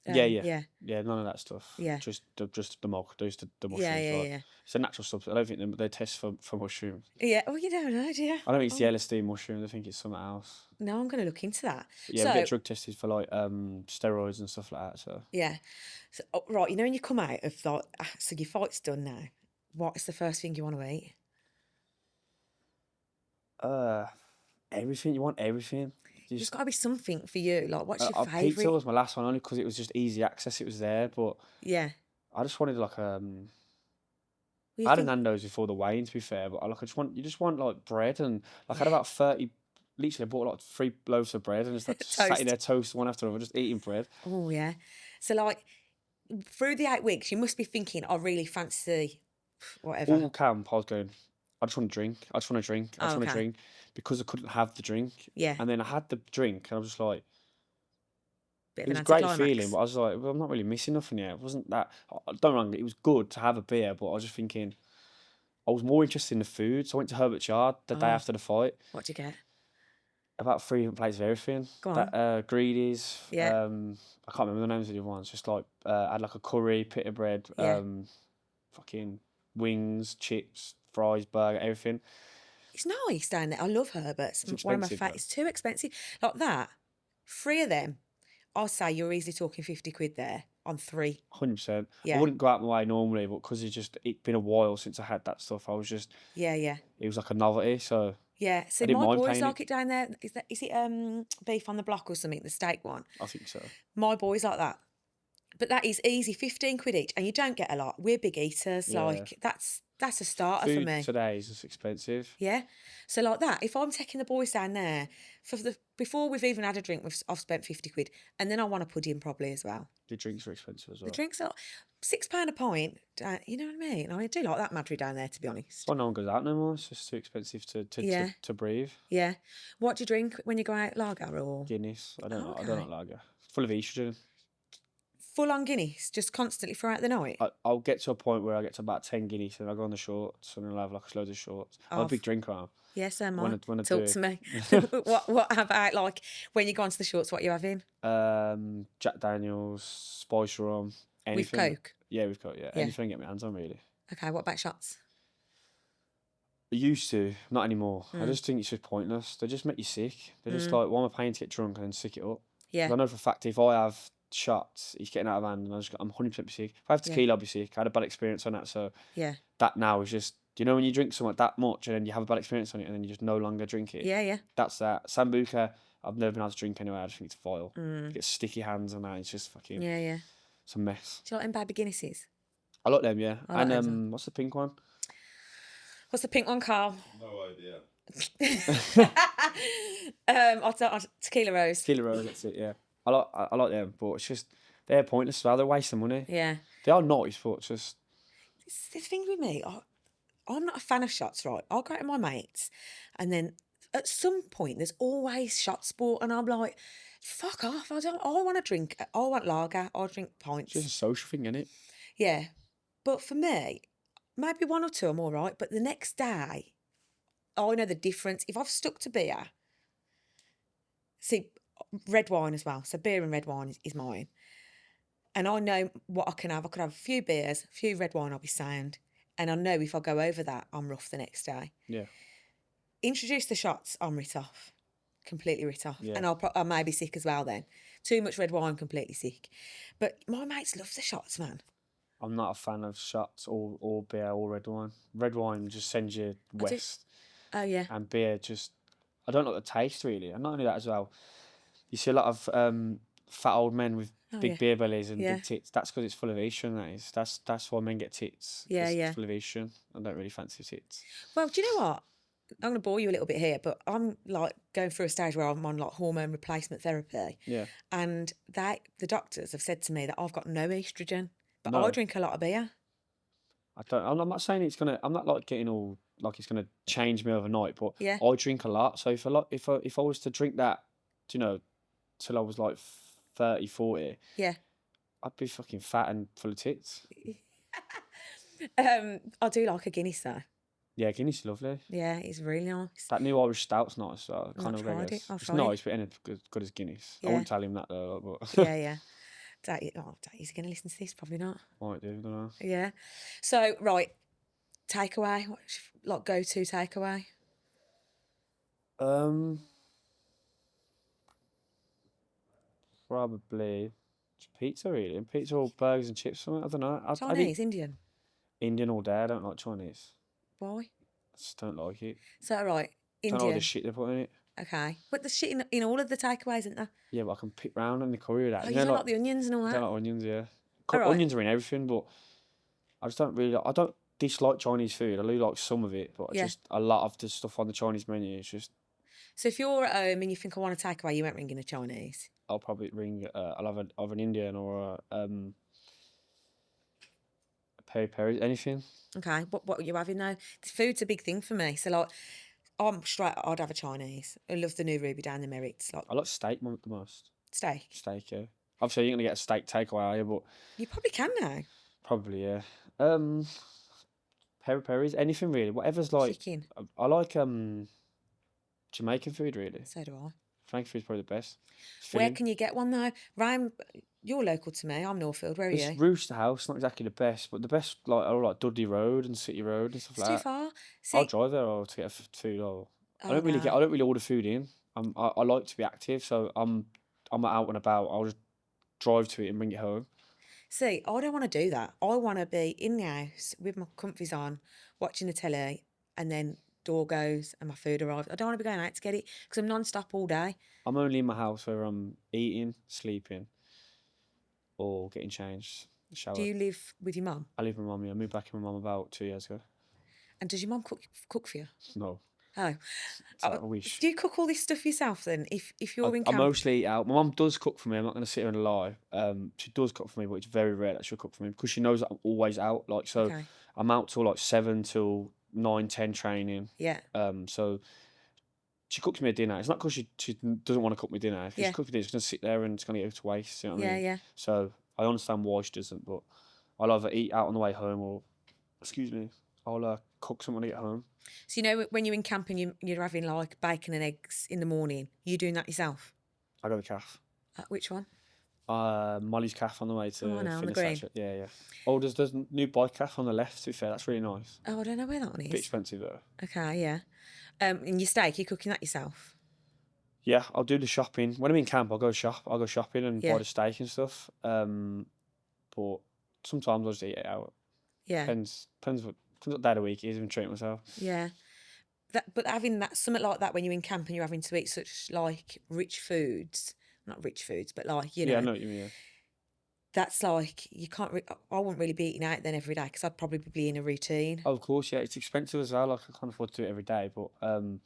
Yeah. None of that stuff. Yeah. Just the milk. Those the mushrooms. Yeah, yeah, like, yeah. It's a natural substance. I don't think they test for mushrooms. Yeah. Oh, you don't know, do you? I don't think it's the LSD mushrooms. I think it's something else. No, I'm going to look into that. But yeah, we get drug tested for like steroids and stuff like that. So Yeah. So, right, when you come out of like, so your fight's done now. What's the first thing you want to eat? everything. You want everything. There's got to be something for you. Like, what's your Pizza favourite? was my last one only because it was just easy access. It was there, but Yeah. I just wanted like Well, you I had a think- Nando's before the weigh-in, to be fair, but you just want like bread, and like I had about 30. Literally, I bought like 3 loaves of bread and just like sat in there toast one after another, just eating bread. Oh, yeah. So, like, through the 8 weeks, you must be thinking, I really fancy whatever. All camp, I was going, I just want to drink. I just want to drink. I just want to Okay. drink because I couldn't have the drink. Yeah. And then I had the drink, and I was just like, Bit it of was an a great anticlimax. feeling, but I was like, well, I'm not really missing nothing yet. It wasn't that, don't get me wrong, it was good to have a beer, but I was just thinking, I was more interested in the food. So I went to Herbert's Yard the day after the fight. What'd you get? About 3 different plates of everything. Go on. Greedies. Yeah. I can't remember the names of the other ones. Just like I had like a curry, pita bread, Yeah. fucking wings, chips, fries, burger, everything. It's nice down there. I love Herbert's. It's One of my expensive, favourites. It's too expensive. Like that, 3 of them, I'll say you're easily talking 50 quid there on 3. 100%. Yeah. I wouldn't go out my way normally, but because it's been a while since I had that stuff, I was just, Yeah, yeah. it was like a novelty. So Yeah. So I didn't my mind boys paying like it down there. Is it beef on the block or something, the steak one? I think so. My boys like that. But that is easy, 15 quid each, and you don't get a lot. We're big eaters. Yeah. Like that's a starter for Food me. today is just expensive. Yeah. So like that, if I'm taking the boys down there before we've even had a drink, I've spent 50 quid, and then I want a pudding probably as well. The drinks are expensive as well. The drinks are £6 a pint. You know what I mean? I do like that Madry down there, to be honest. Well, no one goes out no more. It's just too expensive Yeah. to breathe. Yeah. What do you drink when you go out? Lager or Guinness. I don't know. I Okay. don't like lager. It's full of estrogen. full on Guinness, just constantly throughout the night? I'll get to a point where I get to about 10 Guinness and I'll go on the shorts and I'll have like loads of shorts. I'm a big drinker. Now. Yes, am I. When I Talk do to me. What about, like, when you go onto the shorts, what are you having? Jack Daniels, Spice Rum, anything. With Coke? Yeah, with Coke, yeah. Anything I get my hands on, really. Okay, what about shots? I used to, not anymore. I just think it's just pointless. They just make you sick. They're just like, why am I paying to get drunk and then sick it up? Yeah. 'Cause I know for a fact if I have shots, he's getting out of hand, and I'm 100% sick. If I have tequila, I'll be sick. I had a bad experience on that, so Yeah. that now is just, do you know when you drink something that much and then you have a bad experience on it and then you just no longer drink it? Yeah, yeah. That's that. Sambuca, I've never been able to drink anyway. I just think it's vile. You get sticky hands and that. It's just fucking, Yeah, yeah. it's a mess. Do you like them baby Guinnesses? I like them, yeah. I like them as And what's the pink one? What's the pink one, Carl? No idea. Tequila Rose. Tequila Rose, that's it, yeah. I like them, but it's just, they're pointless as well. They're wasting money. Yeah. They are nice, but it's just, It's the thing with me, I'm not a fan of shots, right? I'll go out with my mates, and then at some point there's always shot sport, and I'm like, fuck off. I want to drink. I want lager. I'll drink pints. it's just a social thing, isn't it? Yeah. But for me, maybe one or two I'm all right. But the next day, I know the difference. If I've stuck to beer, see, red wine as well. So beer and red wine is mine. And I know what I can have. I could have a few beers, a few red wine, I'll be sound. And I know if I go over that, I'm rough the next day. Yeah. Introduce the shots, I'm writ off. Completely writ off. Yeah. And I may be sick as well then. Too much red wine, completely sick. But my mates love the shots, man. I'm not a fan of shots or beer or red wine. Red wine just sends you west. Oh, yeah. And beer just, I don't like the taste really. And not only that as well, you see a lot of fat old men with big beer bellies and big tits. That's because it's full of estrogen, that is. That's why men get tits. Yeah, it's yeah. full of estrogen. I don't really fancy tits. Well, do you know what? I'm going to bore you a little bit here, but I'm like going through a stage where I'm on like hormone replacement therapy. Yeah. And the doctors have said to me that I've got no estrogen, but No. I drink a lot of beer. I'm not saying it's gonna. I'm not like getting all like it's gonna change me overnight. But Yeah. I drink a lot. So if I was to drink that, you know, till I was like 30, 40, Yeah. I'd be fucking fat and full of tits. I do like a Guinness though. Yeah, Guinness is lovely. Yeah, it's really nice. That new Irish stout's nice. So I kind I've of tried regular. it, I've It's tried it. nice, but it ain't as good as Guinness. I Yeah. won't tell him that though. But Yeah, yeah. Is he going to listen to this? Probably not. might do. I don't know. Yeah. So, right, takeaway. What's your, like, go-to takeaway? Probably just pizza really, and pizza or burgers and chips. Something I don't know. I'd Chinese, eat Indian. Indian all day. I don't like Chinese. Why? I just don't like it. So, right, Don't know all Indian. the shit they put in it. Okay. But there's shit in all of the takeaways, isn't there? Yeah, but I can pick round in the curry with that. Oh, you don't like the onions and all I that? don't like onions. Yeah, Alright. onions are in everything, but I just don't really. I don't dislike Chinese food. I do like some of it, but Yeah. just a lot of the stuff on the Chinese menu is just. So if you're at home and you think I want a takeaway, you won't ring in a Chinese. I'll probably ring. I'll have an Indian or a peri peri, anything. Okay. What are you having though? Food's a big thing for me. So like, I'm straight. I'd have a Chinese. I love the new Ruby down the Merits. Like I like steak the most. steak. Steak, yeah. Obviously, you're gonna get a steak takeaway, are you? But You probably can now. probably, yeah. Peri peris, anything really. Whatever's like. Chicken. I like Jamaican food really. So do I. Frank food's probably the best. It's Where filling. can you get one though? Ryan, you're local to me. I'm Northfield. Where are It's you? Rooster House, not exactly the best, but the best are like Dudley Road and City Road and stuff It's like too that. far. See, I'll drive there or to get food. Or I Oh, don't really no. I don't really order food in. I like to be active, so I'm out and about. I'll just drive to it and bring it home. see, I don't want to do that. I want to be in the house with my comfies on, watching the telly, and then door goes and my food arrives. I don't want to be going out to get it because I'm non-stop all day. I'm only in my house where I'm eating, sleeping, or getting changed. Shower. Do you live with your mum? I live with my mum. Yeah. I moved back in with my mum about 2 years ago. And does your mum cook for you? No, Oh, I wish. do you cook all this stuff yourself then? If you're in I camp, mostly eat out. My mum does cook for me. I'm not going to sit here and lie. She does cook for me, but it's very rare that she'll cook for me because she knows that I'm always out. Like so, Okay. I'm out till like 7 till 9, 10 training. Yeah. So she cooks me a dinner. It's not because she doesn't want to cook me dinner. If Yeah. she's cooking it, she's going to sit there and it's going to go to waste. You know what I Yeah, mean? yeah. So I understand why she doesn't, but I'll either eat out on the way home or, excuse me, I'll cook something when I get home. So you know when you're in camp and you're having like bacon and eggs in the morning, you doing that yourself? I go to calf. Which one? Molly's calf on the way to Oh, I know, on the fitness green. actually. Yeah, yeah. Oh, there's new bike calf on the left. To be fair, that's really nice. Oh, I don't know where that one Bit is. expensive though. Okay, yeah. And your steak, you're cooking that yourself? Yeah, I'll do the shopping. When I'm in camp, I'll go shopping and Yeah. buy the steak and stuff. But sometimes I'll just eat it out. Yeah. Depends what day of the week it is, and treat myself. Yeah. But having that something like that when you're in camp and you're having to eat such like rich foods, not rich foods, but like Yeah, I know what you mean. Yeah. that's like you can't. I wouldn't really be eating out then every day because I'd probably be in a routine. Oh, of course, yeah, it's expensive as well. Like I can't afford to do it every day, but so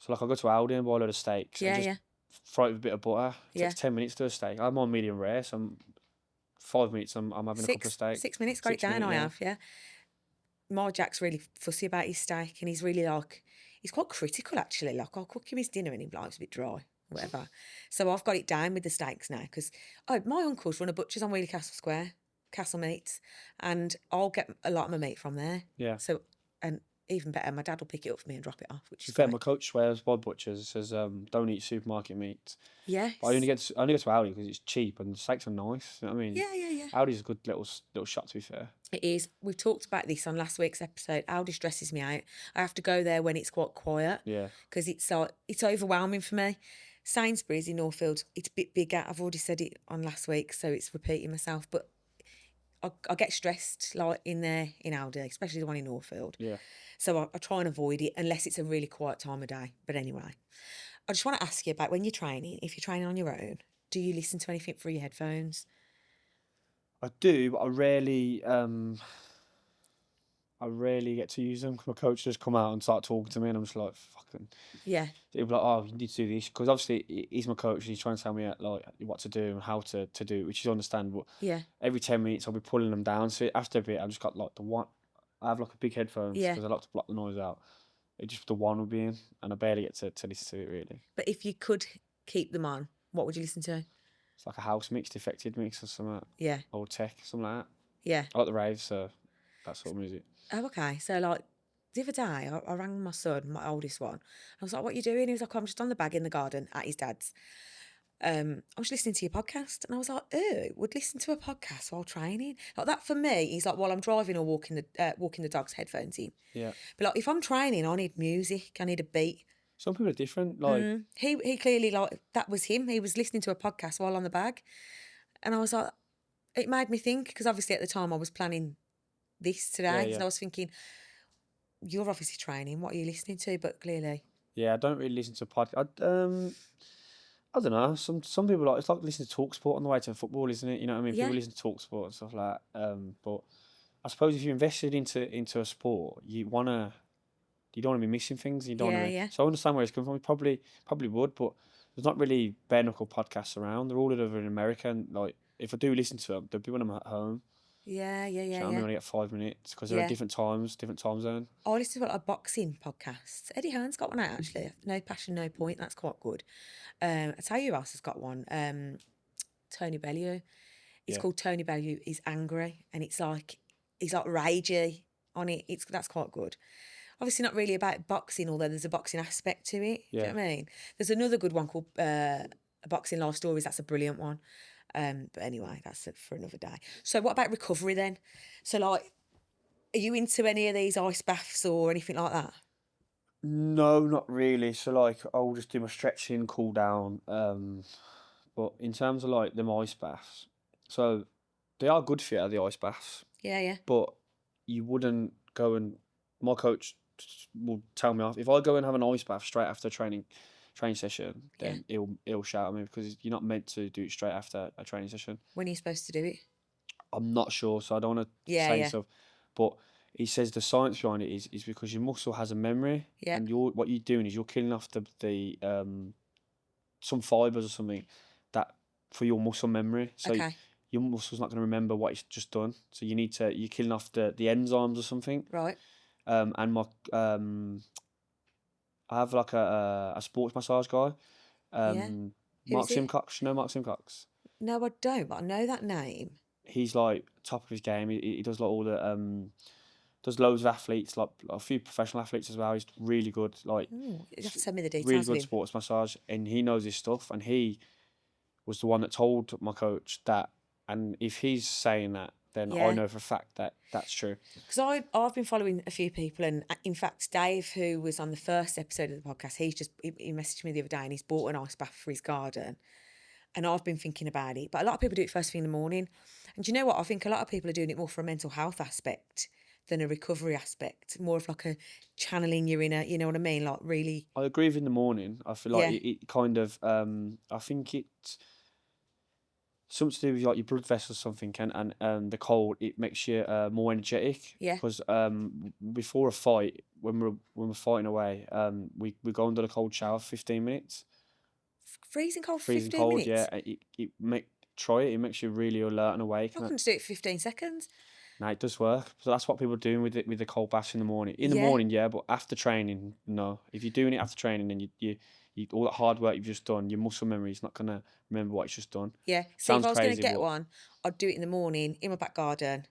like I go to Aldi and buy a load of steaks and Yeah, just yeah, fry it with a bit of butter. It yeah. takes 10 minutes to do a steak. I'm on medium rare, so 5 minutes. I'm having a couple of steaks. 6 minutes, got it down. I have, yeah. My Jack's really fussy about his steak, and he's really like he's quite critical actually. Like I'll cook him his dinner, and he'll be like, it's a bit dry, whatever. So I've got it down with the steaks now because my uncles run a butcher's on Wheelie Castle Square, Castle Meats, and I'll get a lot of my meat from there. Yeah. So and even better, my dad will pick it up for me and drop it off, which To is be fair, great. my coach swears by butchers. Says don't eat supermarket meat. Yes. But I only go to Aldi because it's cheap and the steaks are nice. You know what I mean? Yeah. Aldi's a good little shop, to be fair. It is. We've talked about this on last week's episode. Aldi stresses me out. I have to go there when it's quite quiet. Yeah. Because it's overwhelming for me. Sainsbury's in Northfield, it's a bit bigger. I've already said it on last week, so it's repeating myself. But I get stressed like in there in Aldi, especially the one in Northfield. Yeah. So I try and avoid it unless it's a really quiet time of day. But anyway, I just want to ask you about when you're training. If you're training on your own, do you listen to anything through your headphones? I do, but I rarely get to use them because my coach just come out and start talking to me, and I'm just like, fucking. Yeah. He'll be like, oh, you need to do this because obviously he's my coach and he's trying to tell me like what to do and how to do it, which is understandable. Yeah. Every 10 minutes I'll be pulling them down. So after a bit, I've just got like the one. I have like a big headphones Yeah. because I like to block the noise out. It just the one will be in, and I barely get to listen to it really. But if you could keep them on, what would you listen to? It's like a house mix, defected mix or something. Yeah. Old tech, something like that. Yeah. I like the raves, so that sort of music. Oh, okay. So, like, the other day, I rang my son, my oldest one. I was like, what are you doing? He was like, I'm just on the bag in the garden at his dad's. I was listening to your podcast. And I was like, would listen to a podcast while training? Like, that for me is like while I'm driving or walking the dog's headphones in. Yeah. But, like, if I'm training, I need music. I need a beat. Some people are different. Like He clearly, like, that was him. He was listening to a podcast while on the bag. And I was like, it made me think, because obviously at the time I was planning this today. Yeah. And I was thinking, you're obviously training. What are you listening to? But clearly, yeah, I don't really listen to podcasts. I don't know. Some people like it's like listening to TalkSport on the way to football, isn't it? You know what I mean? Yeah. People listen to TalkSport and stuff like that. But I suppose if you're invested into a sport, you don't want to be missing things. You don't want to. Yeah. So I understand where it's coming from. Probably would, but there's not really bare-knuckle podcasts around. They're all over in America, and like if I do listen to them, they'll be when I'm at home. Yeah. So I mean, I only get 5 minutes because they're at different times, different time zone. I listen to a lot of boxing podcasts. Eddie Hearn's got one out actually. No Passion, No Point. That's quite good. I tell you who else has got one. Tony Bellew. It's called Tony Bellew is Angry, and it's like he's like ragey on it. That's quite good. Obviously not really about boxing, although there's a boxing aspect to it. Yeah. Do you know what I mean? There's another good one called A Boxing Life Stories. That's a brilliant one. But anyway, that's for another day. So what about recovery then? So like, are you into any of these ice baths or anything like that? No, not really. So like, I'll just do my stretching, cool down. But in terms of like them ice baths, so they are good for you, the ice baths. Yeah. But you wouldn't go and my coach will tell me off if I go and have an ice bath straight after a training session. Then he'll shout at me because you're not meant to do it straight after a training session. When are you supposed to do it? I'm not sure, so I don't want to say stuff. But he says the science behind it is because your muscle has a memory, and what you're doing is you're killing off the some fibers or something that for your muscle memory. So your muscle's not going to remember what it's just done. So you're killing off the enzymes or something. Right. And my I have like a sports massage guy. Mark Simcox. You know Mark Simcox? No, I don't, but I know that name. He's like top of his game. He does like all the does loads of athletes, like a few professional athletes as well. He's really good. Like you have to send me the details. Really good sports massage, and he knows his stuff. And he was the one that told my coach that. And if he's saying that then I Yeah. know for a fact that that's true. Because I've been following a few people, and in fact, Dave, who was on the first episode of the podcast, he messaged me the other day, and he's bought an ice bath for his garden, and I've been thinking about it. But a lot of people do it first thing in the morning, and do you know what? I think a lot of people are doing it more for a mental health aspect than a recovery aspect, more of like a channeling your inner, you know what I mean? Like really, I agree with in the morning. I feel like yeah, it kind of I think it's something to do with like your blood vessels or something, and the cold, it makes you more energetic. yeah, Because before a fight, when we're fighting away, we go under the cold shower for 15 minutes. freezing cold for Freezing 15 cold, yeah. minutes. Try it. It makes you really alert and awake. I And couldn't do it for 15 seconds. no, it does work. So that's what people are doing with the cold baths in the morning. In the Yeah, morning, yeah, but after training, no. If you're doing it after training, then you all that hard work you've just done, your muscle memory is not gonna remember what it's just done. yeah. See, if Sounds I was going to crazy, get but one, I'd do it in the morning in my back garden.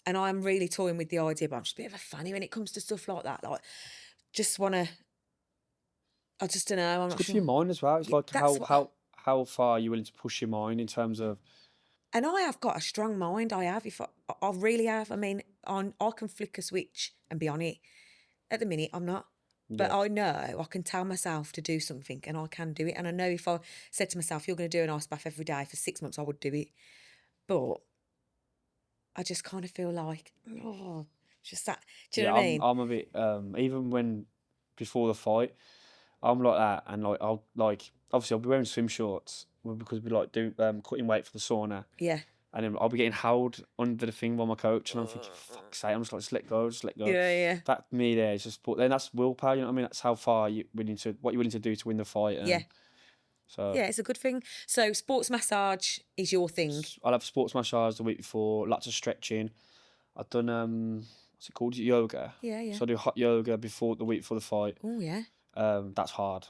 And I'm really toying with the idea, but I'm just a bit of a fanny when it comes to stuff like that. Like, just want to, I just don't know. I'm it's not good for sure. your mind as well. It's Yeah, like that's what, how far are you willing to push your mind in terms of and I have got a strong mind. I have, if I really have. I mean, I can flick a switch and be on it. At the minute, I'm not. But yeah. I know I can tell myself to do something and I can do it. And I know if I said to myself, you're going to do an ice bath every day for 6 months, I would do it. But I just kind of feel like, oh, just that. Do you Yeah, know what I mean? I'm a bit even when before the fight, I'm like that, and like I'll like obviously I'll be wearing swim shorts because we like do cutting weight for the sauna, Yeah. and then I'll be getting held under the thing by my coach, and I'm thinking, fuck's sake, I'm just like, just let go, just let go. Yeah, yeah. That me there is just, but then that's willpower, you know what I mean? That's how far what you're willing to do to win the fight, and Yeah. so Yeah, it's a good thing. So sports massage is your thing. I'll have sports massage the week before, lots of stretching. I've done what's it called? Is it yoga? Yeah, yeah. So I do hot yoga before the week before the fight. Oh, yeah. That's hard.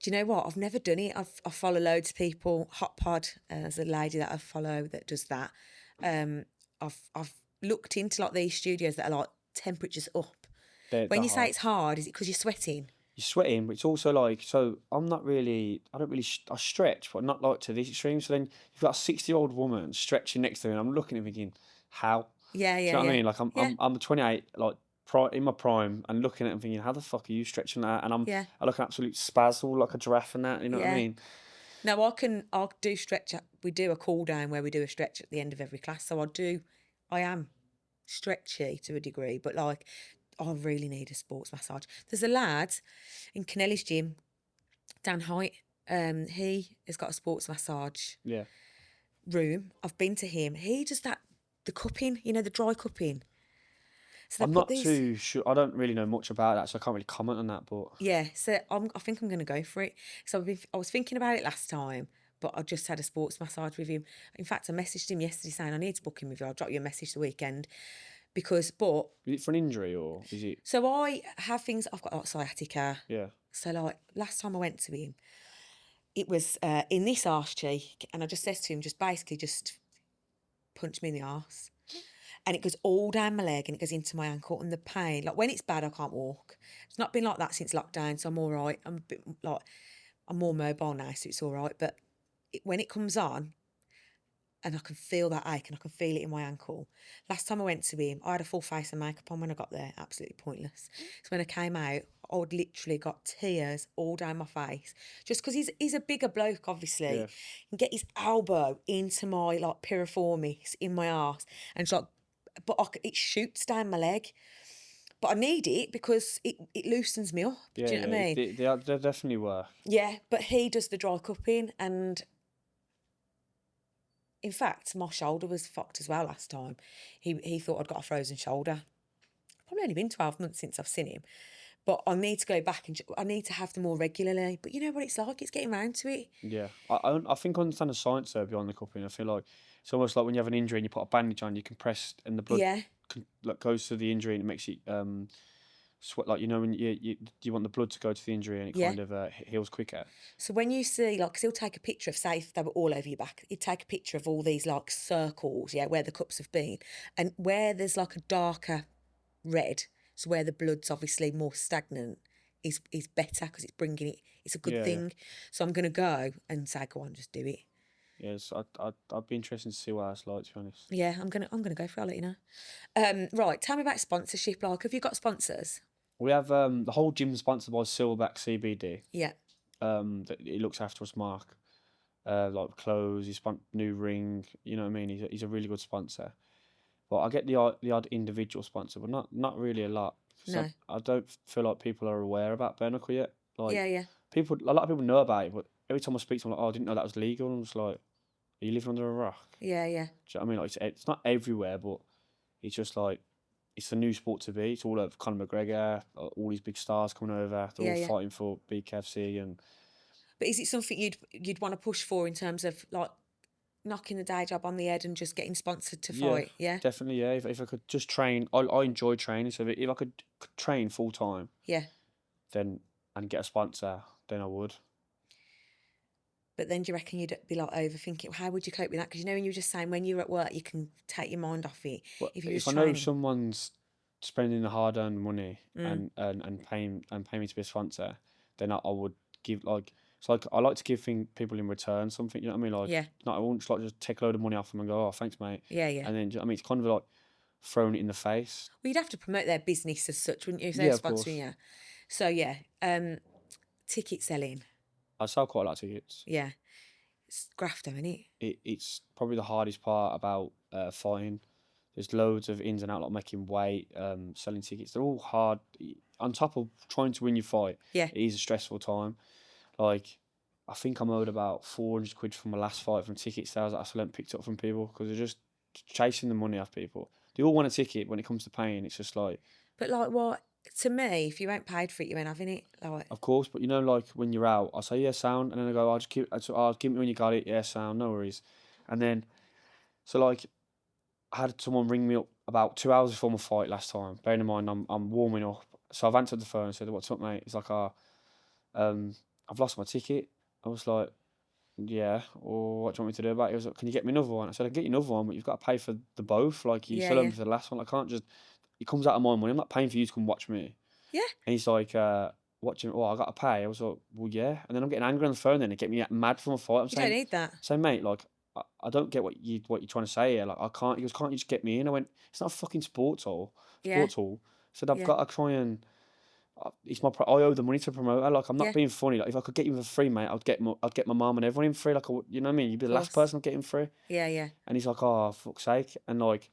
Do you know what? I've never done it. I follow loads of people. Hot Pod, there's a lady that I follow that does that. I've looked into like these studios that are like temperatures up. They're When you say hard. it's hard, is it because you're sweating? You're sweating, but it's also like, so I don't really, I stretch, but not like to this extreme. So then you've got a 60-year-old woman stretching next to me, and I'm looking at her thinking, how? Yeah, Do you yeah, know what I yeah. mean? Like Yeah, I'm 28, like in my prime, and looking at him thinking, how the fuck are you stretching that? And yeah, I look an absolute spazzle like a giraffe and that. You know what I yeah. mean? No, I'll do stretch. We do a cool down where we do a stretch at the end of every class. So I am stretchy to a degree, but like, I really need a sports massage. There's a lad in Kennelly's gym, Dan Height. He has got a sports massage Yeah. room. I've been to him. He does the cupping, the dry cupping. So they I'm put not these. too sure. I don't really know much about that, so I can't really comment on that. But Yeah, so I think I'm going to go for it. So I was thinking about it last time, but I just had a sports massage with him. In fact, I messaged him yesterday saying I need to book him with you. I'll drop you a message the weekend but is it for an injury or is it? so I have things. I've got like sciatica. Yeah. So like last time I went to him, it was in this arse cheek, and I just said to him, just basically just punch me in the arse. And it goes all down my leg and it goes into my ankle, and the pain, like when it's bad, I can't walk. It's not been like that since lockdown, so I'm all right. I'm more mobile now, so it's all right. But when it comes on, and I can feel that ache and I can feel it in my ankle. Last time I went to him, I had a full face of makeup on when I got there, absolutely pointless. So when I came out, I'd literally got tears all down my face, just because he's a bigger bloke, obviously. Yeah. And get his elbow into my like piriformis in my arse, and it's like, it shoots down my leg. But I need it because it loosens me up. Yeah, Do you know what I mean? they definitely work. Yeah, but he does the dry cupping, and in fact, my shoulder was fucked as well last time. He thought I'd got a frozen shoulder. Probably only been 12 months since I've seen him. But I need to go back and I need to have them more regularly. But you know what it's like? It's getting round to it. Yeah, I think I understand the science there behind the cupping. I feel like it's almost like when you have an injury and you put a bandage on, you compress and the blood Yeah. like goes to the injury and it makes it sweat. Like when you want the blood to go to the injury and it Yeah. kind of heals quicker. So when you see, like, 'cause he'll take a picture of, say, if they were all over your back, he'd take a picture of all these, like, circles, yeah, where the cups have been. And where there's, like, a darker red, so where the blood's obviously more stagnant, is better because it's bringing it, it's a good Yeah, yeah. thing. So I'm going to go and say, go on, just do it. Yes, I'd be interested to see what it's like, to be honest. Yeah, I'm gonna go for it. I'll let you know. Right, tell me about sponsorship. Like, have you got sponsors? We have the whole gym sponsored by Silverback CBD. Yeah. That he looks after us, Mark. Like clothes, he's new ring. You know what I mean? He's a really good sponsor. But I get the odd individual sponsor, but not really a lot. No. I don't feel like people are aware about Bare-knuckle yet. Like Yeah. a lot of people know about it, but every time I speak to them, like, oh, I didn't know that was legal. And I'm just like, are you living under a rock? Yeah. Do you know what I mean? Like it's not everywhere, but it's just like it's a new sport to be. It's all of Conor McGregor, all these big stars coming over. They're all Yeah. fighting for BKFC and. But is it something you'd want to push for in terms of like knocking the day job on the head and just getting sponsored to Yeah, fight? Yeah. definitely. Yeah, if I could just train, I enjoy training. So if I could train full time, Yeah. then and get a sponsor, then I would. But then do you reckon you'd be like overthinking? How would you cope with that? Because when you were just saying when you're at work, you can take your mind off it. But If you're if just I know training. someone's spending the hard-earned money and paying me to be a sponsor, then I would give like it's like I like to give people in return something. You know what I mean? Like, Yeah. not I won't just like just take a load of money off them and go, oh, thanks, mate. Yeah. Yeah. And then I mean it's kind of like throwing it in the face. Well, you'd have to promote their business as such, wouldn't you, if they're Yeah, of course. sponsoring you? So yeah, ticket selling. I sell quite a lot of tickets. Yeah, it's grafto, isn't it? It's probably the hardest part about fighting. There's loads of ins and outs, like making weight, selling tickets. They're all hard. On top of trying to win your fight, Yeah. it is a stressful time. Like, I think I'm owed about 400 quid from my last fight from ticket sales that I still haven't picked up from people because they're just chasing the money off people. They all want a ticket. When it comes to paying, it's just like. But like, what to me, if you ain't paid for it, you ain't having it. Like, Of course, but like when you're out, I say, yeah, sound, and then I go, I'll give me when you got it, yeah, sound, no worries. And then, so like, I had someone ring me up about 2 hours before my fight last time. Bearing in mind, I'm warming up. So I've answered the phone and said, what's up, mate? He's like, I've lost my ticket. I was like, yeah, or what do you want me to do about it? He was like, can you get me another one? I said, I can get you another one, but you've got to pay for the both. Like, you still owe me for the last one. I can't just, it comes out of my money. I'm not paying for you to come watch me. yeah. And he's like, watching, oh, I got to pay. I was like, well, yeah. And then I'm getting angry on the phone then. It get me mad for my fight. I'm You saying, don't need that. so mate, like, I don't get what you're trying to say here. Like, I can't. He goes, can't you just get me in? I went, it's not a fucking sports hall. Yeah. I said, I've Yeah. got to try and. It's my. I owe the money to promote her. Like, I'm not Yeah. being funny. Like, if I could get you for free, mate, I'd get my mum and everyone in free. Like, you know what I mean? You'd be the last Course. person getting free. Yeah, yeah, And he's like, oh, fuck's sake. And like,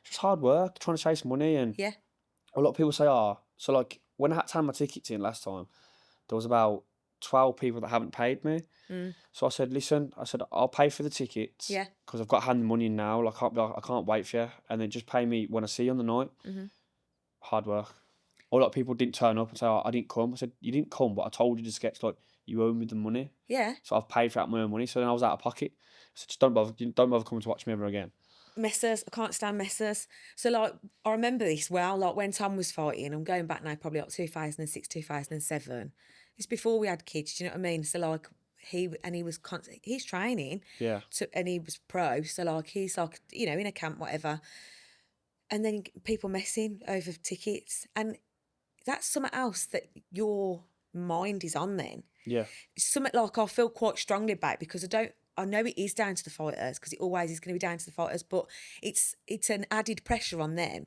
it's just hard work trying to chase money. And yeah. a lot of people say, oh, so like when I had to hand my tickets in last time, there was about 12 people that haven't paid me. So I said, listen, I'll pay for the tickets. Yeah. Because I've got to hand the money in now. Like, I can't wait for you. And then just pay me when I see you on the night. Hard work. A lot of people didn't turn up and say, oh, I didn't come. I said, you didn't come, but I told you to sketch, like, you owe me the money. Yeah. So I've paid for out my own money. So then I was out of pocket. I said, just don't bother coming to watch me ever again. Messers, I can't stand messers. So like, I remember this well. Like when Tom was fighting, I'm going back now, probably like 2006, 2007. It's before we had kids. Do you know what I mean? So like, he was he's training. Yeah. And he was pro. So like, he's like, in a camp, whatever. And then people messing over tickets, and that's something else that your mind is on. Then Yeah. it's something like I feel quite strongly about because I know it is down to the fighters because it always is going to be down to the fighters, but it's an added pressure on them.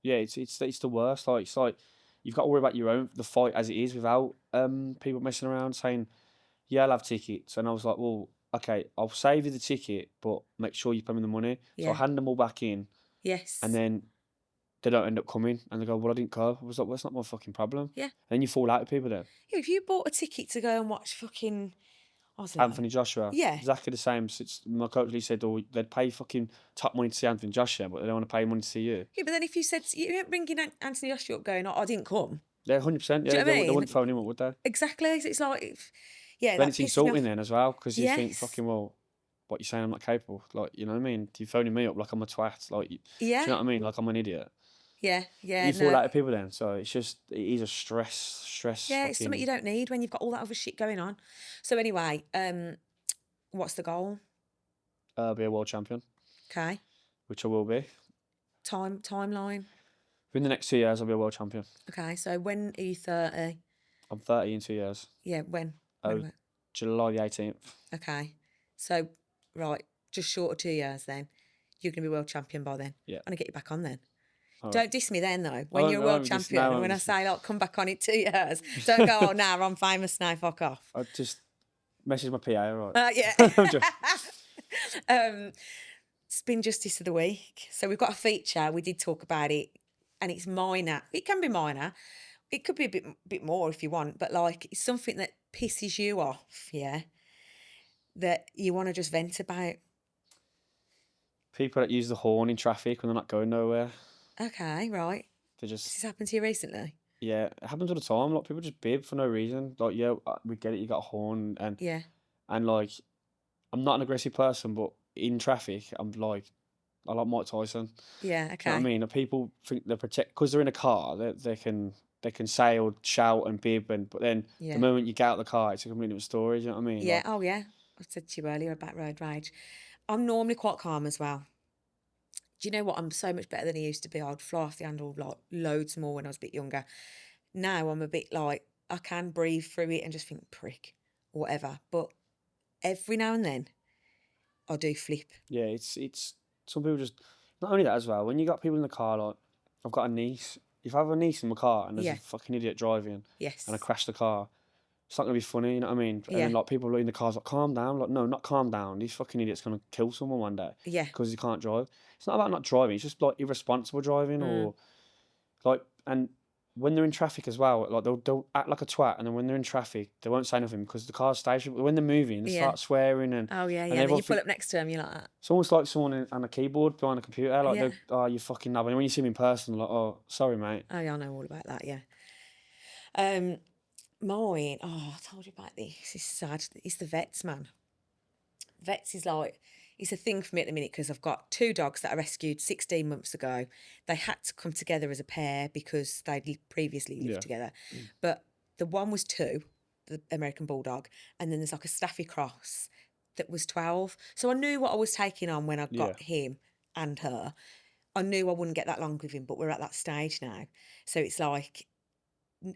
Yeah, it's the worst. Like, it's like you've got to worry about the fight as it is without people messing around saying, yeah, I'll have tickets. And I was like, well, okay, I'll save you the ticket, but make sure you pay me the money. So I hand them all back in. Yes. And then they don't end up coming, and they go, well, I didn't go. I was like, well, that's not my fucking problem. Yeah. And then you fall out with people then. Yeah, if you bought a ticket to go and watch fucking, I don't know. Anthony Joshua. Yeah. Exactly the same. My coach Lee said, oh, they'd pay fucking top money to see Anthony Joshua, but they don't want to pay money to see you. Yeah, but then if you said, you weren't bringing Anthony Joshua up going, oh, I didn't come. Yeah, 100%. Yeah, Do you know what I they mean? wouldn't phone him up, would they? Exactly. So it's like, yeah. Then that it's pisses me insulting off. then as well, because you think, Yes. fucking, well, what you saying, I'm not capable. Like, you know what I mean? You're phoning me up like I'm a twat. Like, Yeah. do you know what I mean? Like I'm an idiot. Yeah, yeah. You fall out of people then. So it's just, it is a stress. Yeah, it's something you don't need when you've got all that other shit going on. So anyway, what's the goal? Be a world champion, Okay. which I will be. Timeline. Within the next 2 years, I'll be a world champion. Okay, so when are you 30? I'm 30 in 2 years. Yeah, when? Oh, July the 18th. Okay. So, right, just short of 2 years then. You're going to be world champion by then. Yeah. I'm going to get you back on then. All right. Don't diss me then, though. When you're a I world won't diss- champion, no, I and when I won't say, like, come back on in 2 years, don't go, oh, nah, I'm famous now, fuck off. I just message my PA, all right. Yeah. I'm just- Spin Justice of the Week. So we've got a feature. We did talk about it, and it's minor. It can be minor. It could be a bit more if you want, but like it's something that pisses you off, yeah, that you want to just vent about. People that use the horn in traffic when they're not going nowhere. Okay, right. They Has just, this happened to you recently? yeah, it happens all the time. Like, people just bib for no reason. Like, yeah, we get it, you got a horn. Yeah. And like, I'm not an aggressive person, but in traffic, I like Mike Tyson. Yeah, Do you know okay. what I mean? And people think they're because they're in a car, they can say or shout and bib, but then Yeah. the moment you get out of the car, it's a completely different story. Do you know what I mean? Yeah, Like, oh yeah. I said to you earlier about road rage. I'm normally quite calm as well. Do you know what? I'm so much better than I used to be. I'd fly off the handle like loads more when I was a bit younger. Now I'm a bit like, I can breathe through it and just think, prick, or whatever. But every now and then, I do flip. yeah, it's some people just, not only that as well. When you got people in the car, like I've got a niece. If I have a niece in my car and there's Yeah. a fucking idiot driving Yes. and I crash the car, it's not gonna be funny. You know what I mean? And Yeah. then like people in the cars like, calm down. Like, no, not calm down. These fucking idiot's gonna kill someone one day. Yeah. Because he can't drive. It's not about not driving. It's just like irresponsible driving or like, and when they're in traffic as well, like they'll act like a twat, and then when they're in traffic, they won't say nothing because the car's stationary. But when they're moving, they Yeah. start swearing and Oh, yeah, and yeah. Then everyone you pull up next to him, you're like that. it's almost like someone on a keyboard behind a computer. Like, Yeah. oh, you fucking knob. And when you see them in person, like, oh, sorry, mate. Oh, yeah, I know all about that, yeah. Mine, I told you about this. It's sad. It's the vets, man. Vets is like, it's a thing for me at the minute because I've got 2 dogs that I rescued 16 months ago. They had to come together as a pair because they'd previously lived Yeah. together. But the one was 2, the American Bulldog, and then there's like a Staffy Cross that was 12. So I knew what I was taking on when I got him and her. I knew I wouldn't get that long with him, but we're at that stage now. So it's like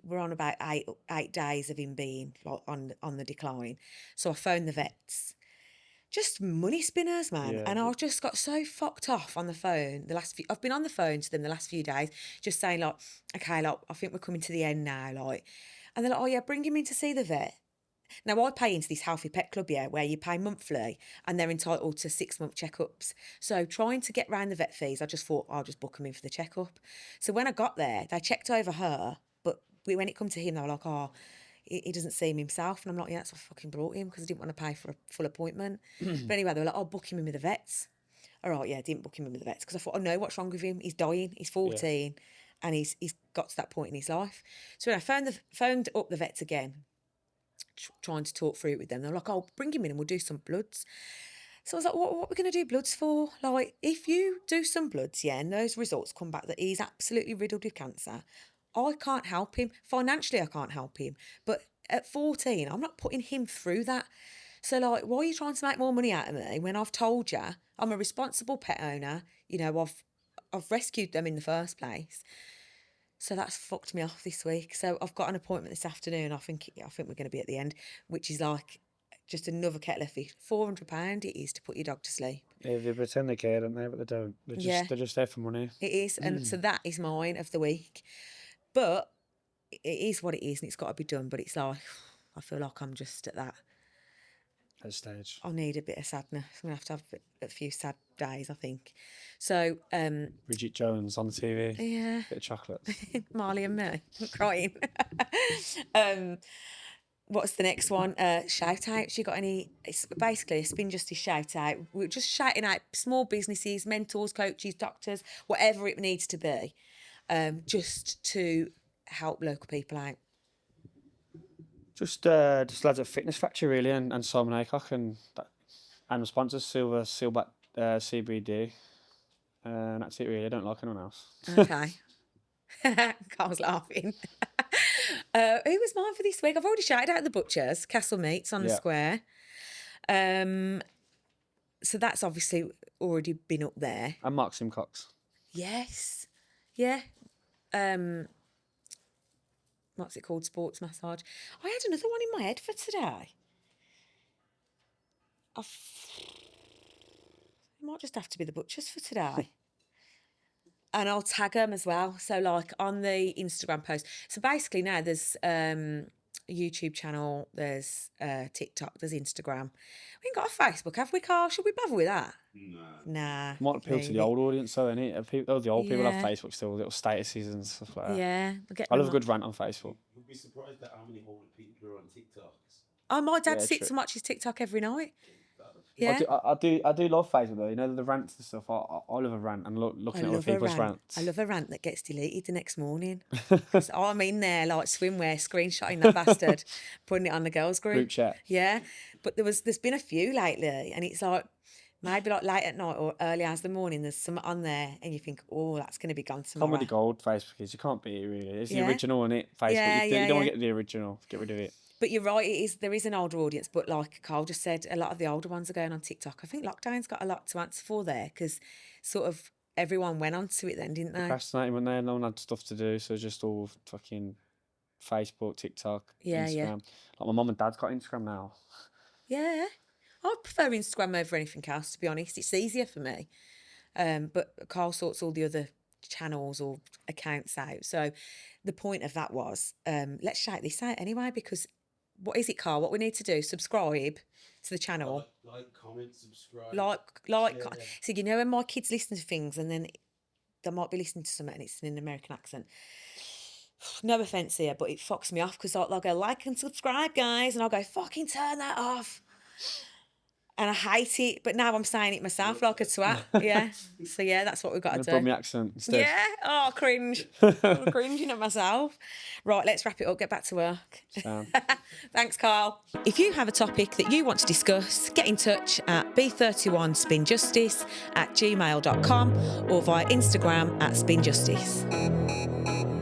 we're on about 8 days of him being like on the decline. So I phoned the vets. Just money spinners, man. Yeah. And I just got so fucked off on the phone I've been on the phone to them the last few days, just saying like, okay, like I think we're coming to the end now, like, and they're like, oh yeah, bring him in to see the vet. Now I pay into this Healthy Pet Club, yeah, where you pay monthly and they're entitled to 6-month checkups. So trying to get round the vet fees, I just thought I'll just book him in for the checkup. So when I got there, they checked over her, but when it come to him, they were like, oh, he doesn't see him himself. And I'm like, yeah, that's what I fucking brought him because I didn't want to pay for a full appointment. But anyway, they were like, oh, book him in with the vets. All right, yeah, I didn't book him in with the vets because I thought, I know what's wrong with him. He's dying. He's 14 and he's got to that point in his life. So when I phoned up the vets again, trying to talk through it with them, they were like, oh, bring him in and we'll do some bloods. So I was like, what are we going to do bloods for? Like, if you do some bloods, yeah, and those results come back that he's absolutely riddled with cancer, I can't help him. Financially, I can't help him. But at 14, I'm not putting him through that. So, like, why are you trying to make more money out of me when I've told you I'm a responsible pet owner? You know, I've rescued them in the first place. So that's fucked me off this week. So I've got an appointment this afternoon. I think we're going to be at the end, which is like just another kettle of fish. £400 it is to put your dog to sleep. Yeah, they pretend they care, don't they? But they don't. They're just there for money. It is. And so that is mine of the week. But it is what it is and it's got to be done. But it's like, I feel like I'm just at that stage. I need a bit of sadness. I'm going to have a few sad days, I think. So, Bridget Jones on the TV. Yeah. Bit of chocolate. Marley and me. I'm crying. What's the next one? Shout outs. You got any? It's basically a Spin Justice shout out. We're just shouting out small businesses, mentors, coaches, doctors, whatever it needs to be, just to help local people out. Just lads at Fitness Factory really, and Simon Aycock and the sponsors Silverback CBD, and that's it really. I don't like anyone else. Okay. Carl's laughing. Who was mine for this week? I've already shouted out the butchers, Castle Meats on the square. So that's obviously already been up there. And Mark Simcox. Yes. Yeah. What's it called? Sports massage. I had another one in my head for today. It might just have to be the butchers for today. And I'll tag them as well. So, like, on the Instagram post. So, basically, now there's a YouTube channel, there's TikTok, there's Instagram. We ain't got a Facebook, have we, Carl? Should we bother with that? Nah. Might appeal to the old audience, though, innit? The old people have Yeah. Facebook still, little statuses and stuff like that. Yeah. I love a good rant on Facebook. You'll be surprised at how many older people are on TikTok. Oh, my dad Yeah, sits true. and watches TikTok every night. Yeah. I do love Facebook though. You know the rants and stuff. I love a rant and looking at other people's rants. I love a rant that gets deleted the next morning. 'Cause I'm in there like swimwear, screenshotting that bastard, putting it on the girls' Group chat. Yeah, but there's been a few lately, and it's like maybe like late at night or early hours of the morning. There's some on there, and you think, oh, that's going to be gone tomorrow. Comedy gold Facebook is. You can't beat it really. It's the Yeah. original, isn't it? Facebook. Yeah, you yeah, don't want yeah. to get the original. Get rid of it. But you're right, there is an older audience, but like Carl just said, a lot of the older ones are going on TikTok. I think lockdown's got a lot to answer for there because sort of everyone went onto it then, didn't they? Procrastinating when no one had stuff to do, so just all fucking Facebook, TikTok, Yeah, Instagram. yeah. Like my mum and dad's got Instagram now. Yeah. I prefer Instagram over anything else, to be honest. It's easier for me. But Carl sorts all the other channels or accounts out. So the point of that was, let's shout this out anyway, because what is it, Carl? What we need to do, subscribe to the channel. Like, comment, subscribe. Like. Yeah. So, you know, when my kids listen to things and then they might be listening to something and it's in an American accent. No offence here, but it fucks me off because they'll go, like and subscribe, guys. And I'll go, fucking turn that off. And I hate it, but now I'm saying it myself like a twat. Yeah. So, yeah, that's what we've got to do. Brummy accent instead. Yeah. Oh, cringe. I'm cringing at myself. Right, let's wrap it up. Get back to work. Sound. Thanks, Carl. If you have a topic that you want to discuss, get in touch at b31spinjustice@gmail.com or via Instagram @spinjustice.